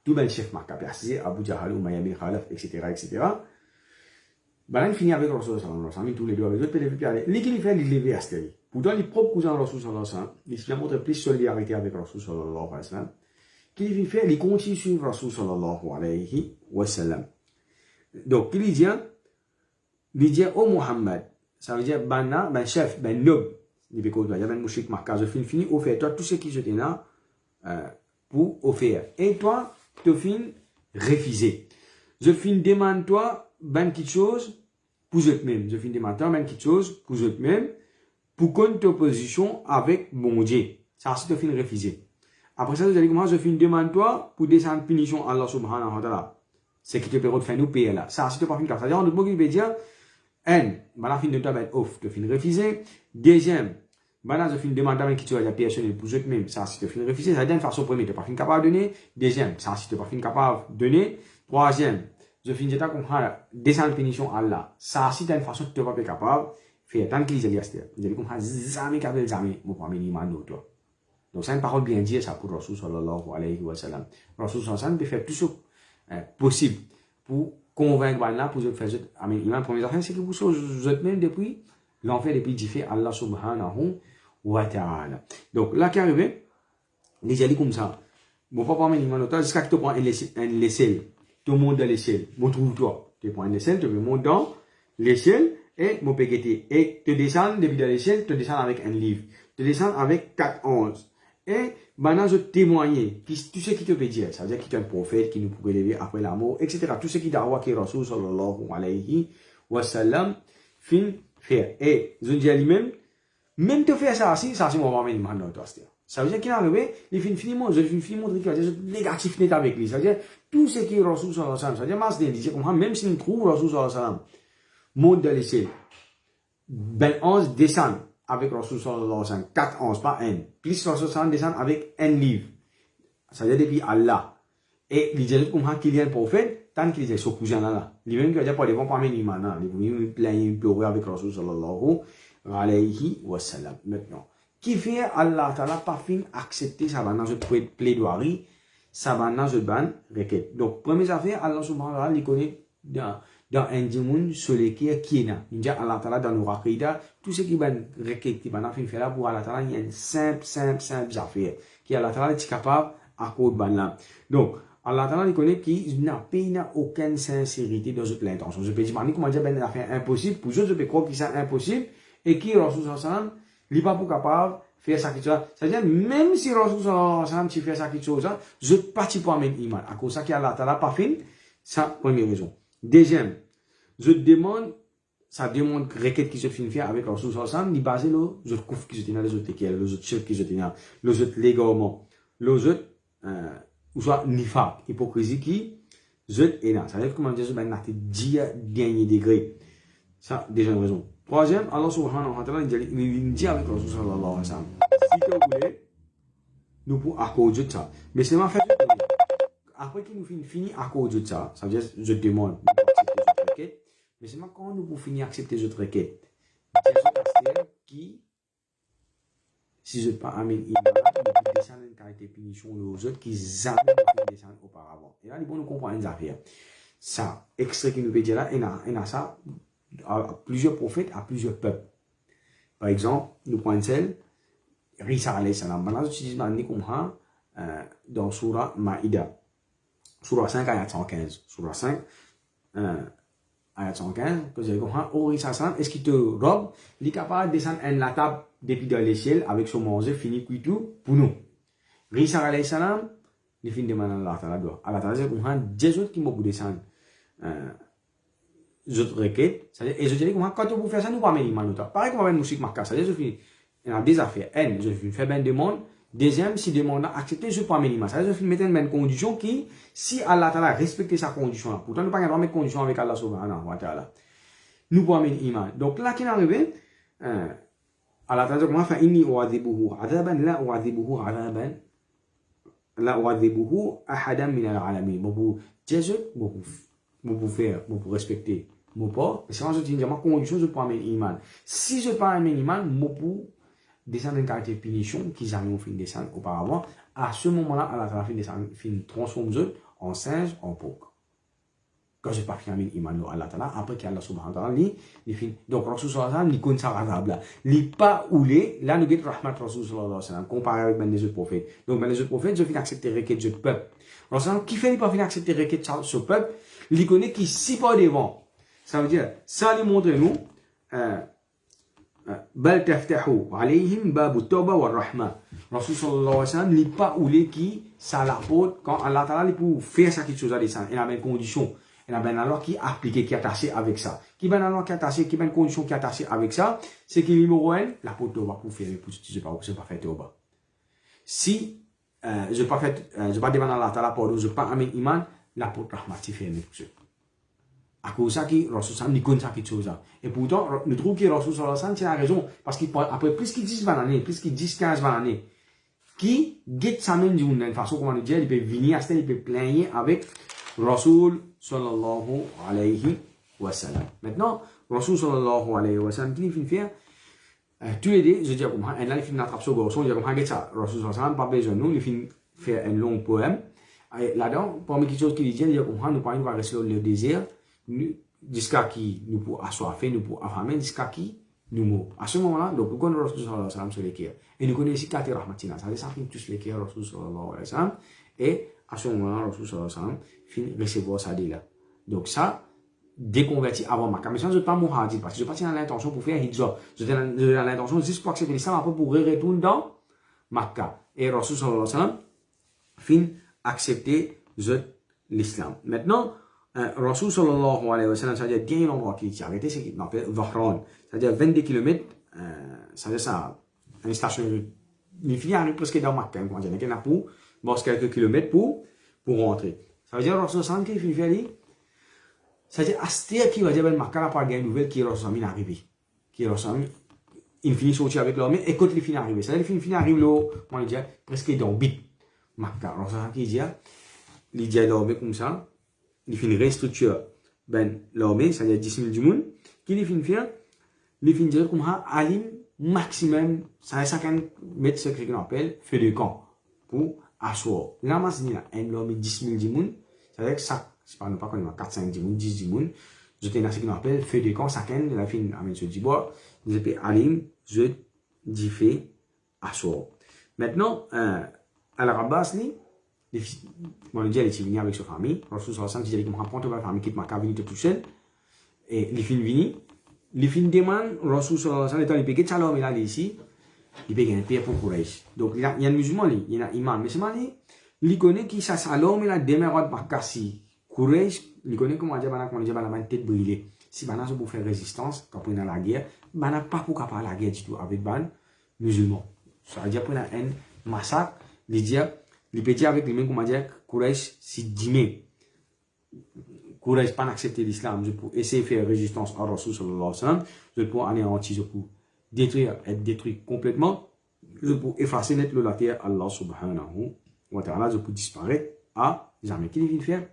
tout ben chef marqué, Abu Jahal, Umayya bin Khalaf, etc., etc. Ben, il finit avec Rasul sallallahu alayhi wa sallam, tous les deux avec eux, puis il aller. Lui qui fait, il lever à ce terrain. Pourtant, les propres cousins de Rasul sallallahu alayhi wa sallam, ils se montrent plus solidarité avec Rasul sallallahu alayhi wa sallam. Qu'il fait, il continue sur Rasul sallallahu alayhi wa sallam. Donc, il dit, oh Muhammad, ça veut dire, ben chef, ben noble, il veut dire, ben mouchik marquage, je finis, offert, toi, tout ce qui je t'ai là, pour offrir. Et toi, tu finis, refuser. Je finis, demande toi, ben quelque chose, pour eux-mêmes. Je finis, demande toi, ben quelque chose, pour eux-mêmes, pour qu'on te position avec mon Dieu. Ça, c'est te finis, refuser. Après ça, vous allez commencer, je finis, demande toi, pour descendre punition à Allah subhanahu wa ta'ala. C'est qui te permet de faire nous payer là. Ça, si tu pas fini comme ça. C'est-à-dire, en d'autres mots, il veut dire, la fin de toi, ben, off, tu finis refuser. Deuxième, je finis demander qui tu as la personne pour eux même. Ça, si tu finis refuser, ça veut dire une façon première, tu pas fini capable de donner. Deuxième, ça, si tu pas fini capable de donner. Troisième, je finis de descendre punition à Allah. Ça, si tu as une façon que tu pas capable, faire tant qu'ils aient resté. Vous allez comprendre, jamais, mon premier iman toi. Donc, c'est une parole bien dit, ça pour Rasul sallallahu alayhi wa sallam. Rasul sallallahu alayhi wa sallam peut faire tout ce possible pour convaincre Allah pour faire la première affaire c'est que vous êtes même depuis l'enfer depuis dit fait Allah subhanahu wa ta'ala. Donc là qui arrive les dit comme ça mon papa m'a dit mon jusqu'à que tu prends un l'échelle tout le monde dans l'échelle me trouve toi tu prends une échelle tu me montes dans l'échelle et mon pégueté et tu descends depuis dans l'échelle tu descends avec un livre tu descends avec 4-11 et maintenant, je témoigne, tout ce qui te peut dire, ça veut dire qu'il est un prophète qui nous peut élever après la mort, etc. Tout ce qui d'avoir qui est Rasul sallallahu alayhi wa sallam, fin faire. Et, je dis à lui-même, même te faire ça, si, ça, c'est mon maman, il m'a dit, ça veut dire qu'il est arrivé, il finit finiment, je finis finiment, négatif net avec lui. Ça veut dire, tout ce qui est Rasul sallallahu alayhi wa sallam, ça veut dire, mas dit, même s'il trouve Rasul sallallahu alayhi wa sallam, monte de l'échelle, ben 11 descend, avec Rasul sallallahu alayhi wa sallam, 4-11, pas un. Plus Rasul sallallahu alayhi wa sallam descend avec un livre. Ça veut dire depuis Allah. Et il dit comme qu'il y a un prophète, tant qu'il est ce cousin là. Lui-même qui va dire pas les bons parmi les mains, il veut pleurer avec Rasul sallallahu alayhi wa sallam. Maintenant, qui fait Allah ta'ala pas fin accepter ça va dans une plaidoirie, ça va dans une ban requête. Donc, première affaire, Allah subhanahu wa ta'ala, il connaît dans un dimun sur lesquels qui est là. Il dit Allah ta'ala dans nos raqidas, tout ce qui va requête, qui va faire là pour Allah ta'ala, il y a une simple affaire, qui Allah ta'ala est capable à cause de là. Donc, Allah Ta'ala, il connaît qu'il n'a aucune sincérité dans l'intention. Je peux dire, comment dire, ben, affaire impossible, pour eux, je peux croire que c'est impossible, et qui, Rasul sallam, il n'est pas pour capable de faire ça, c'est-à-dire, même si Rasul sallam, tu fais ça, je ne partis pas avec iman. À cause de ça, Allah Ta'ala, pas fin, ça, première raison. Deuxième, je demande, ça demande requête qui se finit faire avec Rasul sallam, il base le, je couvre qui se tient, les autres équerres, les autres chefs qui se tient, les autres légalement, les autres, ou soit nifaq, hypocrisie qui, je et là. Ça veut dire comment dire, ben, n'a dernier degré. Ça, déjà une raison. Troisième, Allah subhanahu wa ta'ala, il dit avec Rasul sallallahu alayhi wa sallam, si tu voulez, nous pouvons accorder ça. Mais c'est ma fait, après qu'il nous finit accorder ça, ça veut dire, je demande, nous pouvons accepter cette requête, mais c'est quand nous pouvons finir accepter cette requête. C'est qui, si je pas amène iman, nous descendre une qualité de punition aux autres qui jamais descendent auparavant. Et là, il faut nous comprendre une affaire. Ça, extrait qui nous veut dire là, il y a ça à plusieurs prophètes, à plusieurs peuples. Par exemple, nous prenons celle, Risa alayhi salam. Maintenant, j'utilise dans Surah Maïda. Surah 5, ayat 115. Surah 5, ayat 115, que vous allez comprendre, oh Risa salam, est-ce qu'il te robe, il est capable de descendre la table depuis dans les ciels avec son manger fini cuit tout pour nous. Risa alayhi salam, il finit de demander à Allah Ta'ala doit. Allah Ta'ala dit, des autres qui m'ont descendre, autres requêtes, c'est-à-dire, et je dis, quand vous faites ça, nous pas mettre l'imam. Pareil comme avec musique marquée, c'est-à-dire, je finis, il y a des affaires. Un, je finis, faire bien demande. Deuxième, si demande a accepté, je prends mes l'imam. C'est-à-dire, je finis, mettre une condition qui, si Allah Ta'ala respecte sa condition là, pourtant, nous pas mettre condition avec Allah subhanahu wa ta'ala. Nous pouvons mettre l'imam. Donc là, qui est arrivé, Allah Ta'ala dit, comment faire, inni u'adhibuhu adaban, la u'adhibuhu adaban, la u'adhibuhu ahadan min al-alamin. Bon, Jésus, bon, pour faire, pour respecter, mon pas, c'est quand je dis, ma condition, je prends mes iman. Si je prends mes iman, mon pour descendre une qualité de punition qui jamais ont fait descendre auparavant, à ce moment-là, Allah Ta'ala fait transforme en singe, en porc. Quand je pas fait mes iman, Allah Ta'ala, après qu'Allah subhanahu wa ta'ala, il fait, donc, Rasul sallallahu alayhi wa sallam, il connaît ça radab là. Il pas oulé, là, nous guette rahmat Rasul sallallahu alayhi wa sallam, comparé avec les autres prophètes. Donc, les autres prophètes, je finis accepter les requêtes du peuple. Rasul qui fait, il pas finir accepter les requêtes de ce peuple, il connaît qui s'y pas devant. Ça veut dire, ça lui montre nous, bal taftahu alayhim babu tawba wa rahma. Rasul sallallahu alayhi wa sallam, il pas oulé qui, ça la porte, quand Allah Ta'ala, il pour faire ça quelque chose à descendre, il a une condition. Il y a bien alors qui appliqué, qui est attaché avec ça. Qui bien alors qui est attaché, qui bien une condition qui est attachée avec ça, c'est qu'il numéro 1, la porte tawba pour faire, je pas fait tawba. Si, je pas fait, je pas demander à Allah Ta'ala pour je pas amener iman, la porte rahma, c'est fermé pour ça. À cause de ça, Rasul Sallam, il connaît ça quelque chose. Et pourtant, nous trouvons que Rasul Sallam, c'est la raison. Parce qu'après plus qu'il 10 années, plus qu'il 10, 15 années, qui guette sa main d'une façon, comment dire, il peut venir à ce il peut plaigner avec Rasul Sallallahu alayhi wa sallam. Maintenant, Rasul Sallallahu alayhi wa sallam, qui finit faire, tous les deux, je dis comme ça, et là, il finit d'attraper ce garçon, il dit comme ça, guette ça, Rasul Sallallahu alayhi wa sallam, pas besoin de nous, il finit faire un long poème. Et là-dedans, parmi les choses qu'il dit, il dit comme ça, nous parlons, on va rester le désir, jusqu'à qui nous pour assoiffer, nous pour affamer, jusqu'à qui nous mourons. À ce moment-là, donc, nous connaissons Rasul sallallahu alayhi wa sallam sur l'équerre. Et nous connaissons aussi Kati Rahmatina. Ça veut dire ça finit tous l'équerre Rasul sallallahu alayhi wa sallam. Et à ce moment-là, Rasul sallallahu alayhi wa sallam finit recevoir ça dès là. Donc ça, déconverti avant Makkah. Mais ça, je ne pas mon hadith, parce que je n'ai pas l'intention pour faire hijra. J'ai l'intention juste pour accepter l'islam, après pour retourner dans Makkah. Et Rasul sallallahu alayhi wa sallam finit accepter l'islam. Maintenant, Rasul sallallahu alayhi wa sallam, c'est-à-dire, il y a un endroit qui est arrêté, c'est qu'il appelle Dhahran. C'est-à-dire 22 km, c'est-à-dire ça, une station, il finit à presque dans Makkah, il y a pour, quelques kilomètres pour rentrer. Ça veut dire, Rasul sallallahu alayhi wa sallam, qui finit faire, c'est-à-dire, Astir qui va dire, Makkah, là, par une nouvelle qui est Rasul sallallahu alayhi wa sallam arrivé. Qui est Rasul sallallahu alayhi wa sallam, il finit sortir avec l'armée, et quand il finit arrivé. C'est-à-dire, il finit arrivé là, on va dire, presque dans Bit, Makkah. Rasul sallallahu alayhi wa sallam, il dit à l'armée comme ça, il fait une restructure ben l'armée, c'est-à-dire 10 000 du monde, qui les finit faire, les finit dire comme ça, alim maximum, ça va 50 mètres ce qu'on appelle feu de camp, pour asseoir. Là, moi, c'est là, un l'armée 10 000 du monde, c'est-à-dire que ça, c'est pas, nous pas qu'on a 4, 5 du monde, 10 du monde, je tenais à ce qu'on appelle feu de camp, ça qu'un, la fin, amène ce dibord, je peux alim, je dis fait asseoir. Maintenant, à la Rabbas, Mon Dieu, il est venu avec sa famille. Rasul sallallahu alayhi wa sallam dit, comment prendre la famille quitte Makkah, venir tout seul. Et les filles vini. Les filles demandent, Rasul sallallahu alayhi wa sallam, il peut que l'homme là ici, il peut gagner paix pour Quraysh. Donc il y a un musulman, il y a un imam. Mais c'est mal, il connaît qui ça, l'homme là, demeure Makkah si. Quraysh, il connaît comment dire, la tête brûlée. Si Bana pour faire résistance, quand on a la guerre, Bana pas pour faire la guerre du tout avec Ban musulmans. Ça veut dire pour la haine, massacre, il peut dire avec les mêmes, comment dire, Quraysh, si dimé. Quraysh pas accepter l'islam, je peux essayer de faire résistance à Rasul sallallahu alayhi wa sallam, je peux anéantir, je peux détruire, être détruit complètement, je peux effacer net la terre, Allah subhanahu wa ta'ala, je peux disparaître à jamais. Qu'est-ce qu'il vient faire?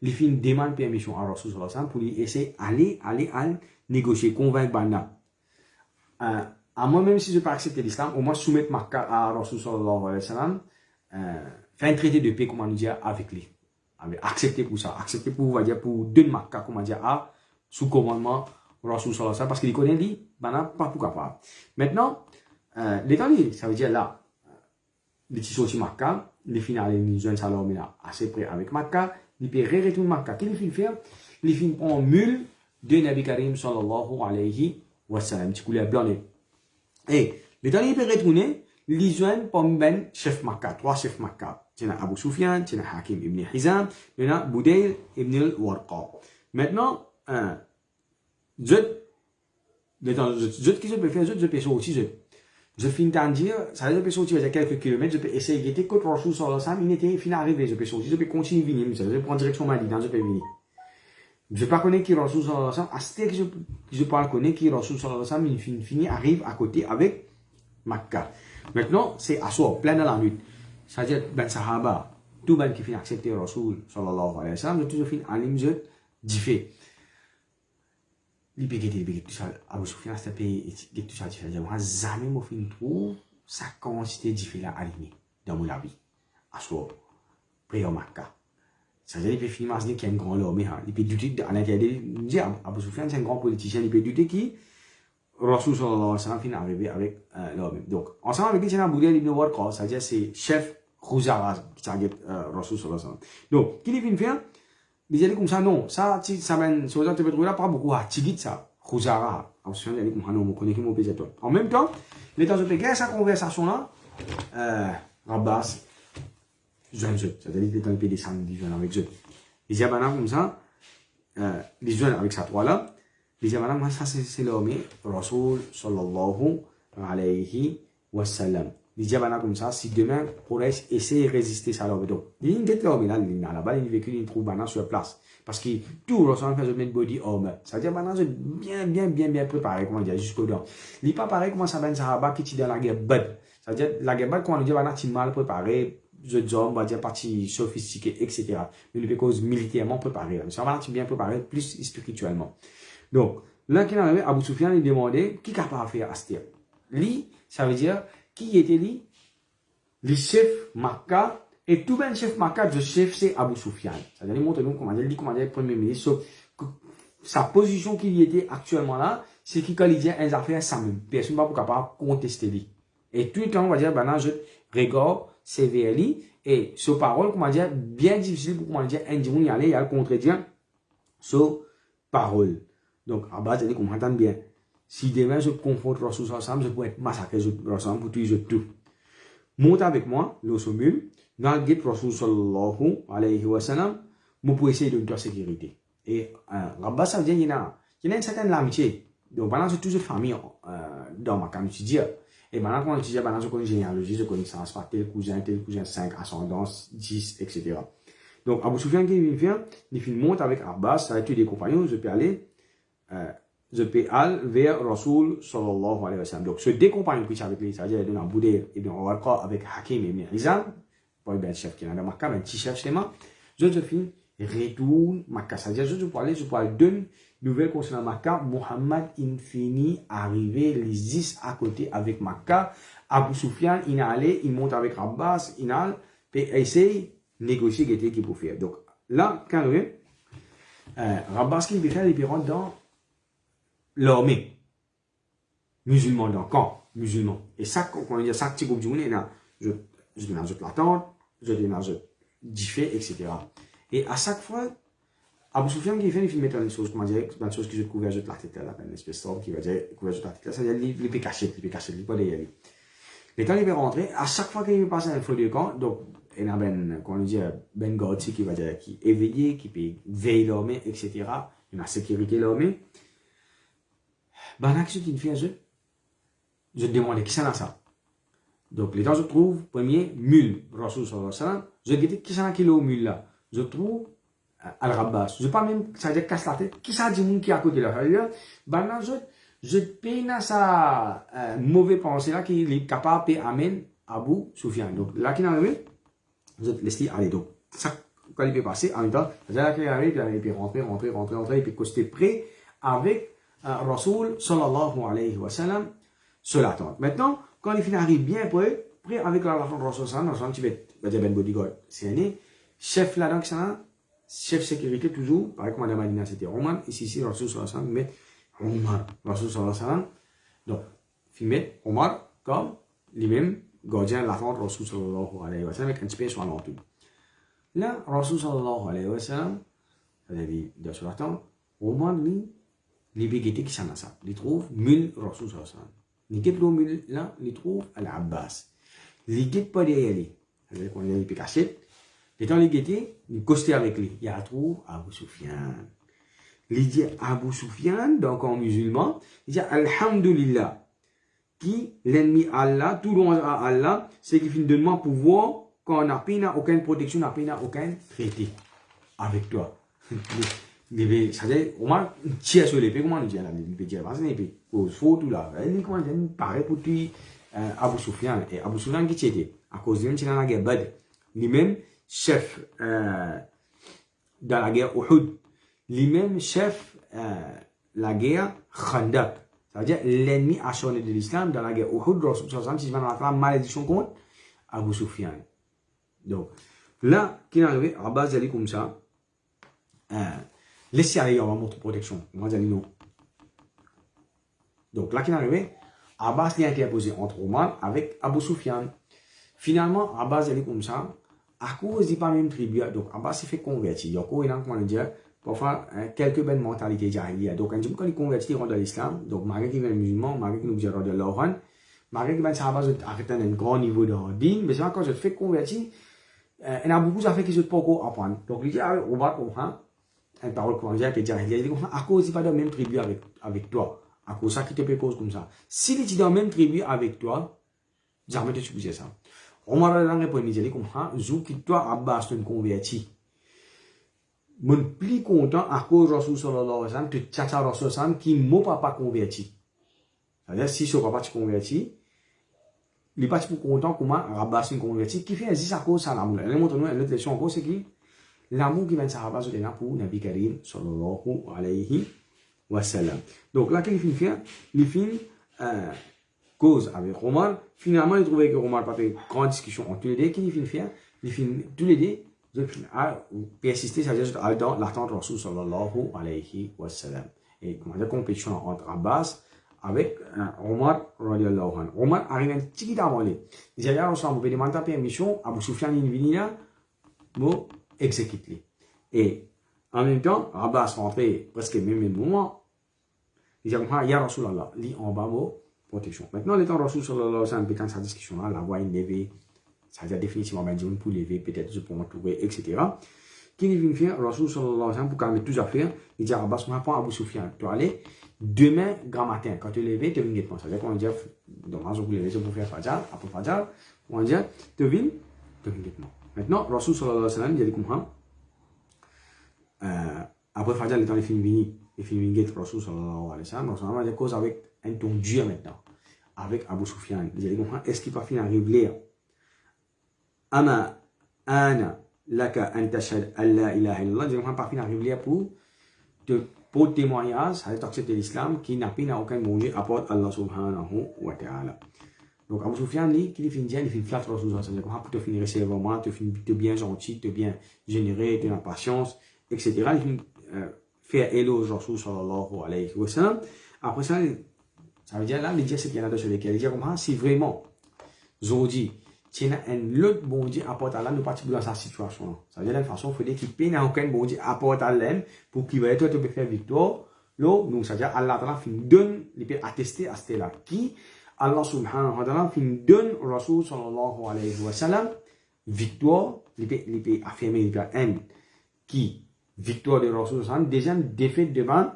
Les filles demandent permission à Rasul sallallahu alayhi wa sallam pour lui essayer aller négocier, convaincre Bana. À moi-même, si je peux accepter l'islam, au moins soumettre Makkah à Rasul sallallahu alayhi wa sallam, faire un traité de paix, comment nous dire, avec lui. Accepter pour ça, accepter pour, on va dire, pour donner Makkah, comment dire, sous commandement Rasul sallallahu alayhi wa sallam, parce qu'il connaît lui, Bana pas pour capable. Maintenant, l'état ça veut dire là, les petits sortis Makkah, les finales, les jeunes salons, là, assez près avec Makkah, il peut retourner Makkah. Qu'est-ce qu'il fait? Il fait en mule de Nabi Karim sallallahu alayhi wa sallam, petit coulet blanc. Et les temps il peut retourner, les jeunes comme ben chef Makkah, 3 chefs Makkah. Tu as Abu Sufyan, tu as Hakim ibn Hizam, tu as Budayl ibn al-Warqa. Maintenant, je qui je peux faire, je peux sortir. Je finis de dire, ça veut dire que je peux sortir à quelques kilomètres, je peux essayer de guetter côté Rasul sallallahu alayhi wa sallam, il était fini arrivé, je peux sortir, je peux continuer à venir, je peux prendre direction Madina, je peux venir. Je ne peux pas connaître qui Rasul sallallahu alayhi wa sallam, à ce que je peux connaître qui Rasul sallallahu alayhi wa sallam, il finit, arrive à côté avec Makkah. Maintenant, c'est à soi, plein de la lutte. C'est-à-dire, ben Sahaba, tout ben qui finit accepter Rasul sallallahu alayhi wa sallam, je toujours finis à l'image diffé. Les pégués, tout ça, Abu Sufyan, c'est un pays, tout ça, différent. Moi, jamais, moi, fin trouve sa quantité diffé là, aligné, dans mon avis. À soi, près au Makkah. C'est-à-dire, il peut finir, qu'il y a un grand homme, il peut douter, à l'intérieur, il dit, Abu Sufyan, c'est un grand politicien, il peut douter qui, Rasul sallallahu alayhi wa sallam, finit arrivé avec l'homme. Donc, ensemble avec lui, c'est un Budayl ibn Warqa, c'est-à-dire, c'est chef Khuzara, qui s'agit Rasul sallallahu alayhi wa sallam. Donc, qu'il vient faire? Il dit comme ça, non, ça mène, sur les tu peux trouver là, pas beaucoup, tigit ça, Khuzara. Alors, je dis comme ça, non, on connaît qui mon pays. En même temps, les temps de paix, cette conversation là, Abbas, jeune, c'est-à-dire, les temps de paix descendent, les jeunes avec eux. Les Yabana comme ça, les jeunes avec sa toile là, les Yabana, moi, ça c'est l'homme, Rasul sallallahu alayhi wa sallam. Les Yabana comme ça, si demain, Quraysh essaie de résister ça l'homme, donc, il y a une tête l'homme là, là-bas, il véhicule, il trouve Bana sur place. Parce que tout Rasul fait de body homme. C'est-à-dire, Bana, c'est bien préparé, comment dire, jusqu'au dents. Il n'est pas pareil comment ça va Sahaba qui est dans la guerre bad. C'est-à-dire, la guerre bad, quand on dit Bana, c'est mal préparé, jeunes hommes, on va dire, partie sophistiquée, etc. Mais il est cause militairement préparé. Ça va, bien préparé, plus spirituellement. Donc, là, qui est arrivé, Abu Sufyan, il demandait, qui est capable de faire Astir? Lui, ça veut dire, qui était lui? Le chef Makkah, et tout ben chef Makkah, le chef, c'est Abu Sufyan. C'est-à-dire, il montre nous comment dire, le premier ministre, sauf que sa position qu'il y était actuellement là, c'est qu'il, quand il dit un affaire, ça même. Personne ne va pas capable de contester lui. Et tout le temps, on va dire, ben là, je regarde, c'est vers lui, et ce parole, comment dire, bien difficile pour, comment dire, un dimanche y aller, il y a le contredire, ce parole. Donc, Abbas, il dit, qu'on m'entend bien. Si demain je confronte Rasul sallallahu alayhi wa sallam, je peux être massacré Rasul pour tuer tout. Monte avec moi, le sommule, dans le guide Rasul sallallahu alayhi wa sallam, pour essayer de nous sécurité. Et Abbas, ça veut dire, il y a une certaine amitié. Donc, maintenant, c'est toujours famille dans ma cam étudier. Et maintenant, quand on étudie, maintenant, je connais généalogie, je connais ça, tel cousin, 5, ascendance, 10, etc. Donc, Abu Sufyan qui vient faire, il monte avec Abbas, ça va être des compagnons, je peux aller, vers Rasul sallallahu alayhi wa sallam. Donc, ce deux compagnons qui sont avec lui, c'est-à-dire, il y a Budayl ibn Warqa avec Hakim ibn Hizam, pas un chef qui est dans Makkah, mais un petit chef chez moi. Je finis, retourne Makkah. C'est-à-dire, je peux aller donner nouvelle concernant Makkah. Muhammad infini arrivé les 10 à côté avec Makkah. Abu Sufyan, il est allé, il monte avec Abbas, il a essayé de négocier ce qu'il peut faire. Donc, là, quand même, Abbas qui veut faire, il rentre dans l'armée musulman, dans le camp musulman. Et ça, quand on dit ça, petit groupe du monde, je l'attends, je diffère, etc. Et à chaque fois, Abu Sufyan qui fait, il met une chose, comment dire, une chose qui se couvert de la tête, là, une espèce de qui va dire, couvert de la tête, là, ça veut dire, il peut cacher, il peut derrière lui. Et quand il va rentrer, à chaque fois qu'il passe un feu de camp, donc, il y a qu'on dit, ben Gauthier qui va dire, qui est éveillé, qui peut veiller l'armée, etc. Il y a sécurité l'armée. Ben, là, qu'est-ce qu'il fait, je demande, qui ça? Donc, les temps, je trouve, premier, mule, Rasul sallallahu alayhi wa sallam. Je dis, qui c'est qui est le mule là? Je trouve, Al-Rabbas. Je ne pas même, ça veut dire casse la tête. Qui ça dit, mon qui est à côté là? Ben là, je peine à sa mauvais pensée là, qui est capable d'amener Abu Sufyan. Donc, là, qui est arrivé, je laisse aller. Donc, ça, quand il peut passer, en même temps, là, qui est arrivé, il peut rentrer, il peut coster prêt avec Rasul sallallahu alayhi wa sallam, se l'attendre. Maintenant, quand il arrive bien prêt avec la relation de Rasul sallallahu alayhi wa sallam, tu vas dire ben bodyguard, c'est un chef là, donc ça, chef sécurité toujours, par exemple, Madame Madina, c'était Omar, ici, Rasul sallallahu alayhi wa sallam, mais Omar, Rasul sallallahu alayhi wa sallam, donc, il met Omar comme lui-même, gardien de la fente Rasul sallallahu alayhi wa sallam, avec un petit peu sur l'entour. Là, Rasul sallallahu alayhi wa sallam, c'est-à-dire, de sur la tente, Omar, lui, les bégétés qui s'en a ça, il trouve 1000 Rasul sallallahu alayhi wa sallam. Les guettes là, les trouve à l'Abbas. Les guettes pas derrière lui. C'est-à-dire qu'on est les caché. Et dans les guettés, il costait avec lui. Il y a trouve Abu Sufyan. Il dit Abu Sufyan, donc en musulman, il dit Alhamdulillah. Qui, l'ennemi Allah, tout le monde à Allah, c'est qu'il finit de demander pouvoir quand on n'a pas aucune protection, on n'a pas aucun traité avec toi. C'est-à-dire, au moins, tiens sur l'épée, comment on dit là, l'épée tire pas, c'est l'épée. Au faux, tout là. Il comment on dit, pareil pour lui, Abu Sufyan. Et Abu Sufyan qui était, à cause de lui, il a la guerre Badr. Lui-même, chef, dans la guerre Uhud. Lui-même, chef, la guerre Khandak. C'est-à-dire, l'ennemi acharné de l'islam dans la guerre Uhud, Rasul sallallahu alayhi wa sallam, si je vais dans la malédiction contre Abu Sufyan. Donc, là, qui est arrivé, Abbas allait comme ça, laissez aller, on va montrer protection. On va dire non. Donc là, qui est arrivé, Abbas l'a interposé entre Omar avec Abu Sufyan. Finalement, Abbas est comme ça, à cause de pas même tribu. Donc Abbas s'est fait convertir. Il y a encore, comment le dire, parfois, quelques bonnes mentalités jahiliya. Donc, quand il convertit, il rentre dans l'islam. Donc, malgré qu'il est musulman, malgré qu'il nous dit de l'Oran, malgré qu'il va arrêter un grand niveau de din, mais c'est quand je te fais convertir, il y a beaucoup d'affaires qui ne sont pas encore apprendre. Donc, il dit, on va comprendre. Une parole qu'on dit, il dit, à cause il pas dans la même tribu avec toi, à cause ça qui te fait cause comme ça. S'il est dans la même tribu avec toi, jamais tu supposais ça. On m'a répondu, il dit, comprends, zou qui toi, Abbas, tu converti. Mon plus content à cause de Rasul sallallahu alayhi wa sallam, tu tchatcha Rasul sallallahu alayhi wa sallam, qui m'a papa converti. C'est-à-dire, si son papa tu converti, il n'est pas pour content comment Abbas tu converti, qui fait un zis à cause de ça, l'amour. Elle montre nous une autre leçon encore, c'est qui? L'amour qui vient de Sahaba, c'est là pour Nabi Karim, sallallahu alayhi wa sallam. Donc là, qu'est-ce qu'il fait? Il fait cause avec Omar. Finalement, il trouvait que Omar n'a pas fait grande discussion entre les deux. Qu'est-ce qu'il fait? Il fait tous les deux à persister, c'est-à-dire dans l'attente de Rasul, sallallahu alayhi wa sallam. Et comment dire, compétition entre Abbas avec Omar, radiallahu anhu. Omar arrive un petit peu avant lui. Il dit, il y a un peu de permission, Abu Sufyan, il vient là, bon, exécute-les. Et en même temps, Abbas rentrait presque même moment. Il dit, il y a Rasulallah, lit en bas mot, protection. Maintenant, les temps Rasul sallallahu alayhi wa sallam, quand cette discussion-là, la voix est levée, ça veut dire définitivement, ben, pour lever, peut-être je peux m'entourer, etc. Qu'il vient faire, Rasul sallallahu alayhi wa sallam, pour calmer toutes les affaires, il dit à Abbas, on apprend Abu Sufyan, tu vas aller, demain, grand matin, quand tu es levé, tu viens guettement. Ça veut dire qu'on dit, dommage, vous levez, c'est pour faire Fajr, après Fajr, on dit, tu viens guettement. Maintenant, Rasul sallallahu alayhi wa sallam, il dit, comprends, après Fajr, les temps, les films vignent, Rasul sallallahu alayhi wa sallam, Rasul sallallahu alayhi wa sallam, il y a cause avec un ton dur maintenant, avec Abu Sufyan. Il dit, comprends, est-ce qu'il va finir à révéler, Ama, ana, laka, an tashhad, alla ilaha illallah, il dit, comprends, pas finir à révéler pour témoignage, ça veut dire accepter l'islam, qui n'a pas aucun moyen à part Allah subhanahu wa ta'ala. Donc, Abu Sufyan, qui finit bien, il finit flat Rasul sallallahu alayhi wa sallam, pour te finir sévèrement, te bien gentil, te bien généré, te la patience, etc. Il finit faire éloge Rasul sallallahu alayhi wa sallam. Après ça, ça veut dire là, il dit c'est qu'il y en a deux sur lesquels il dit comment, si vraiment, Zodi, tiens un autre bon Dieu apporte à l'âme, nous partons dans sa situation. Ça veut dire de façon, il faut qu'il paye n'a aucun bon Dieu apporte à l'âme pour qu'il va être de faire victoire. Là, nous, ça veut dire Allah Ta'ala donne, il peut attester à ce là. Qui Allah subhanahu wa ta'ala donne au Rasul sallallahu alayhi wa sallam victoire, il peut affirmer, il peut un qui victoire de Rasul sallallahu déjà défaite devant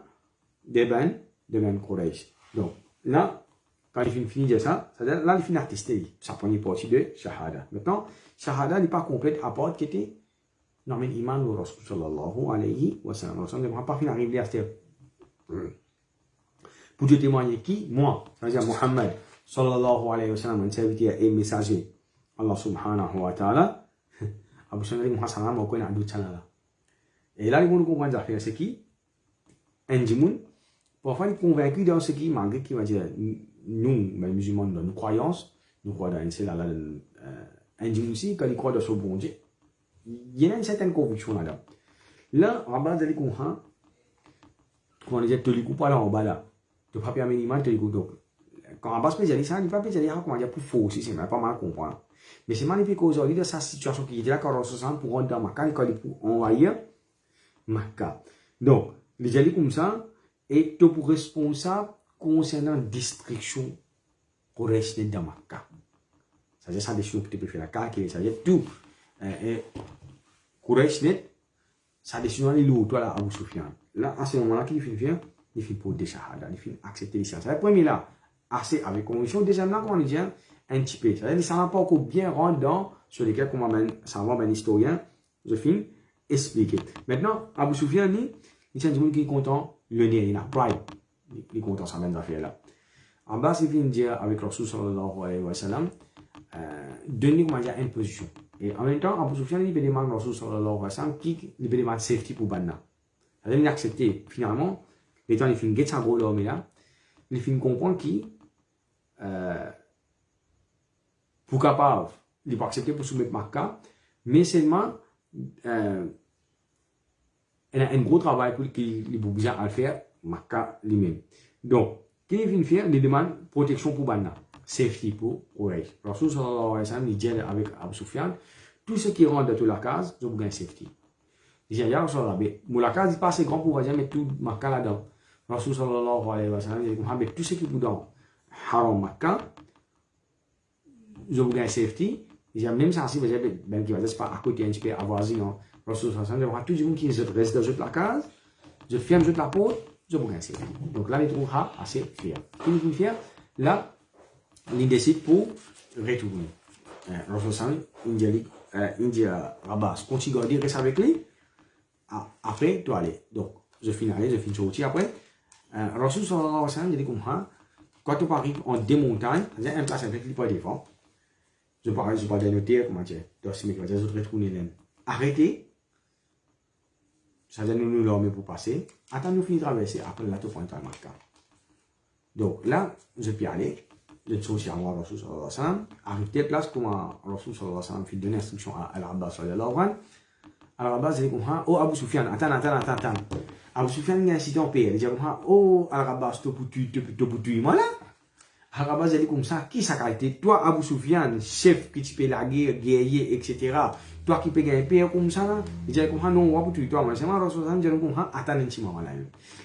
Quraysh. Donc là, quand il finit de ça, c'est-à-dire là, il finit d'attester sa première partie de Shahada. Maintenant, Shahada n'est pas complète à part qui était normalement iman au Rasul sallallahu alayhi wa sallam. Rasul ne va pas finir d'arriver à ce pour te témoigner qui? Moi, c'est-à-dire Muhammad sallallahu alayhi wa sallam, un serviteur et messager Allah subhanahu wa ta'ala. Abu Sufyan dit salam au coin de channel. Et là, ils vont comprendre affaire c'est qui? Un djimoun. Parfois, ils sont convaincus dans ce qui, malgré qui va dire, nous, les musulmans, dans nos croyances, nous croyons dans un djimoun aussi, quand ils croient dans ce bon Dieu, il y a une certaine conviction là-dedans. Là, en bas, vous allez comprendre, quand on dit, tu ne l'écoutes pas là en bas là, tu ne peux pas permettre l'image, tu l'écoutes donc. Quand Abbas peut dire ça, il ne peut pas dire comment dire pour faux aussi, c'est pas mal comprendre. Mais c'est magnifique aujourd'hui de sa situation qui était là quand on se sent pour rentrer dans Makkah, quand il pour envahir Makkah. Donc, les gens comme ça, et tu pour responsable concernant la destruction qu'on reste dans Makkah. C'est-à-dire sa décision que tu peux faire la calculer, c'est-à-dire tout. Quraysh net, sa décision est lourde, toi là, Abu Sufyan. Là, à ce moment-là, qu'il fait faire, il fait pour des shahada, il fait accepter l'islam. C'est le premier là. Assez avec conviction. Deuxième là, quand on dit un petit peu. C'est-à-dire que ça n'a pas encore bien rentré dans sur lesquels, comme ça va un historien, je finis expliquer. Maintenant, Abu Sufyan, il y a des gens qui sont contents, le nez, il a pride. Il est content, ça mène affaire là. En bas, il vient dire avec Rasul sallallahu alayhi wa sallam, donner comment dire une position. Et en même temps, Abu Sufyan, il demande Rasul sallallahu alayhi wa sallam, qui il demande safety pour Banna. C'est-à-dire qu'il a accepté. Finalement, les temps, il finit de sa gros l'homme là, il finit de comprendre qui pour capable, il va accepter pour soumettre Makkah, mais seulement il a un gros travail pour qu'il ait besoin à faire Makkah lui-même. Donc, qu'il vient faire, il demande protection pour Banna, safety pour Quraysh. Rasul sallallahu alayhi wa sallam, il dit avec Abu Sufyan, tout ce qui rentre dans la case, je veux un safety. Il dit, il y a la case, il passe grand pour dire, mettre tout Makkah là-dedans. Rasul sallallahu alayhi wa sallam, il dit, tout ce qui est dedans. Haram Makkah, je vous gagne safety. Même ça, si vous avez ben qui va dire, c'est pas à côté un petit peu avoisinant. Rasul sallallahu alayhi wa sallam, tout le monde qui reste dans la case, je ferme la porte, je vous gagne safety. Donc là, il trouvera assez fier. Qu'il est fier, là, il décide pour retourner. Rasul sallallahu alayhi wa sallam, India Abbas, continue à dire, reste avec lui. Après, tu aller. Donc, je finis sortir après. Rasul sallallahu alayhi wa sallam, il dit comme ça. Quand tu arrives en démontagne, c'est-à-dire un place avec les pas devant, je parle de noter, comment dire, je retourner l'aime. Arrêtez, c'est-à-dire nous l'homme pour passer, attends nous finir de traverser, après là tu prends un Makkah. Donc là, je peux aller, je suis aussi à moi, Rasul sallallahu alayhi wa sallam, arrive telle place, comment Rasul sallallahu alayhi wa sallam fait donner instruction à Al-Abbas sallallahu alayhi wa sallam. Al-Abbas dit comme ça, oh Abu Sufyan, attends. Abu Sufyan il a incité en paix. Il dit comme ça, oh Al-Abbas, tu peux tuer moi là. Al-Abbas dit comme ça, qui ça qualité? Toi Abu Sufyan, chef qui peut la guerre, guerrier, etc. Toi qui peux gagner paix comme ça là. Il dit comme ça, non, on va tuer toi. Moi, c'est moi, Rasul sallallahu alayhi wa sallam, dit comme ça, attends un petit moment là.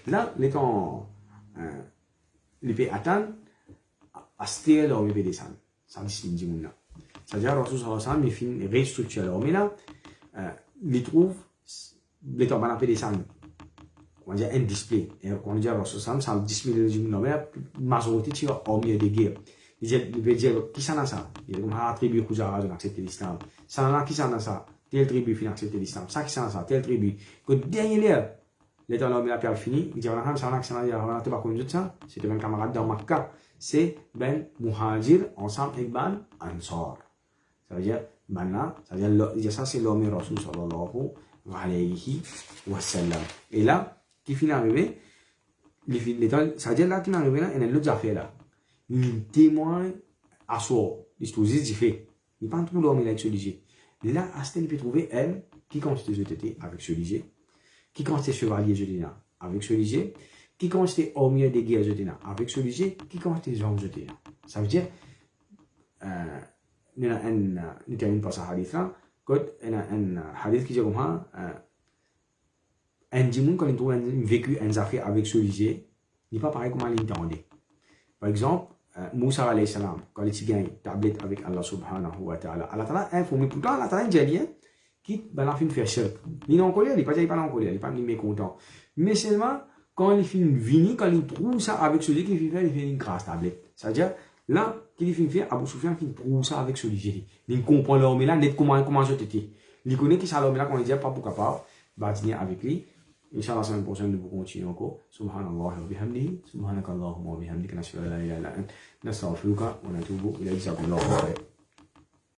Là, les temps, il peut attendre, à ce là, il peut descendre. Ça dit là. C'est-à-dire, Rasul sallallahu alayhi wa sallam, il finit restructurer l'armée là. Il trouve, les temps, on peut descendre. On dit un display. Et quand on dit Rasul sallallahu alayhi wa sallam, ça display de l'armée, majorité tire au milieu des guerres. Il veut dire, qui ça n'a ça? Il dit, ah, tribu Khuzara, on accepte l'islam. Ça n'a qui ça n'a ça? Telle tribu finit accepter l'islam. Ça qui ça n'a ça? Telle tribu. Que dernier l'air, les temps l'armée a perdu fini. Il dit, on a ça n'a pas connu ça. C'était un camarade dans Makkah. C'est Ben Muhajir, ensemble avec Ben Ansar. Ça veut dire, maintenant, ça veut dire, ça c'est l'homme Rasul sallallahu alayhi wa sallam. Et là, qui finit arrivé, ça veut dire là, qui finit arrivé là, il y a une autre affaire là. Il témoigne à soi, l'histoire du fait. Il pas tout l'homme avec ce sujet. Là, Astel peut trouver elle, qui constitue jeté avec ce sujet, qui constitue chevalier jeté avec ce sujet, qui constitue au milieu des guerres jeté avec ce sujet, qui constitue gens jeté. Ça veut dire, nous terminons par ce hadith là. Quand un hadith qui dit comme ça, un dimanche quand il trouve un vécu un affaire avec celui-ci, il n'est pas pareil comme il entendait. Par exemple, Moussa alayhi salam, quand il gagne tablette avec Allah subhanahu wa ta'ala, Allah ta'ala informé pourtant Allah ta'ala dit qui ben la fin faire shirk. Il est en colère, il n'est pas en colère, il n'est pas mécontent. Mais seulement quand il finit venir, quand il trouve ça avec celui qui fait, il fait une grâce tablette. C'est-à-dire là, qu'il finit faire, Abu Sufyan qui trouve ça avec celui-ci. Il comprend l'homme là, net comment je t'étais. Il connaît qui ça l'homme là, quand il dit pas pour capable, bah dîner avec lui. Inch'Allah, la semaine prochaine, nous continuons encore. Subhanallah wa bihamdihi, subhanakallahumma wa bihamdika, nashhadu an la ilaha illa anta, nastaghfiruka wa natubu ilayk.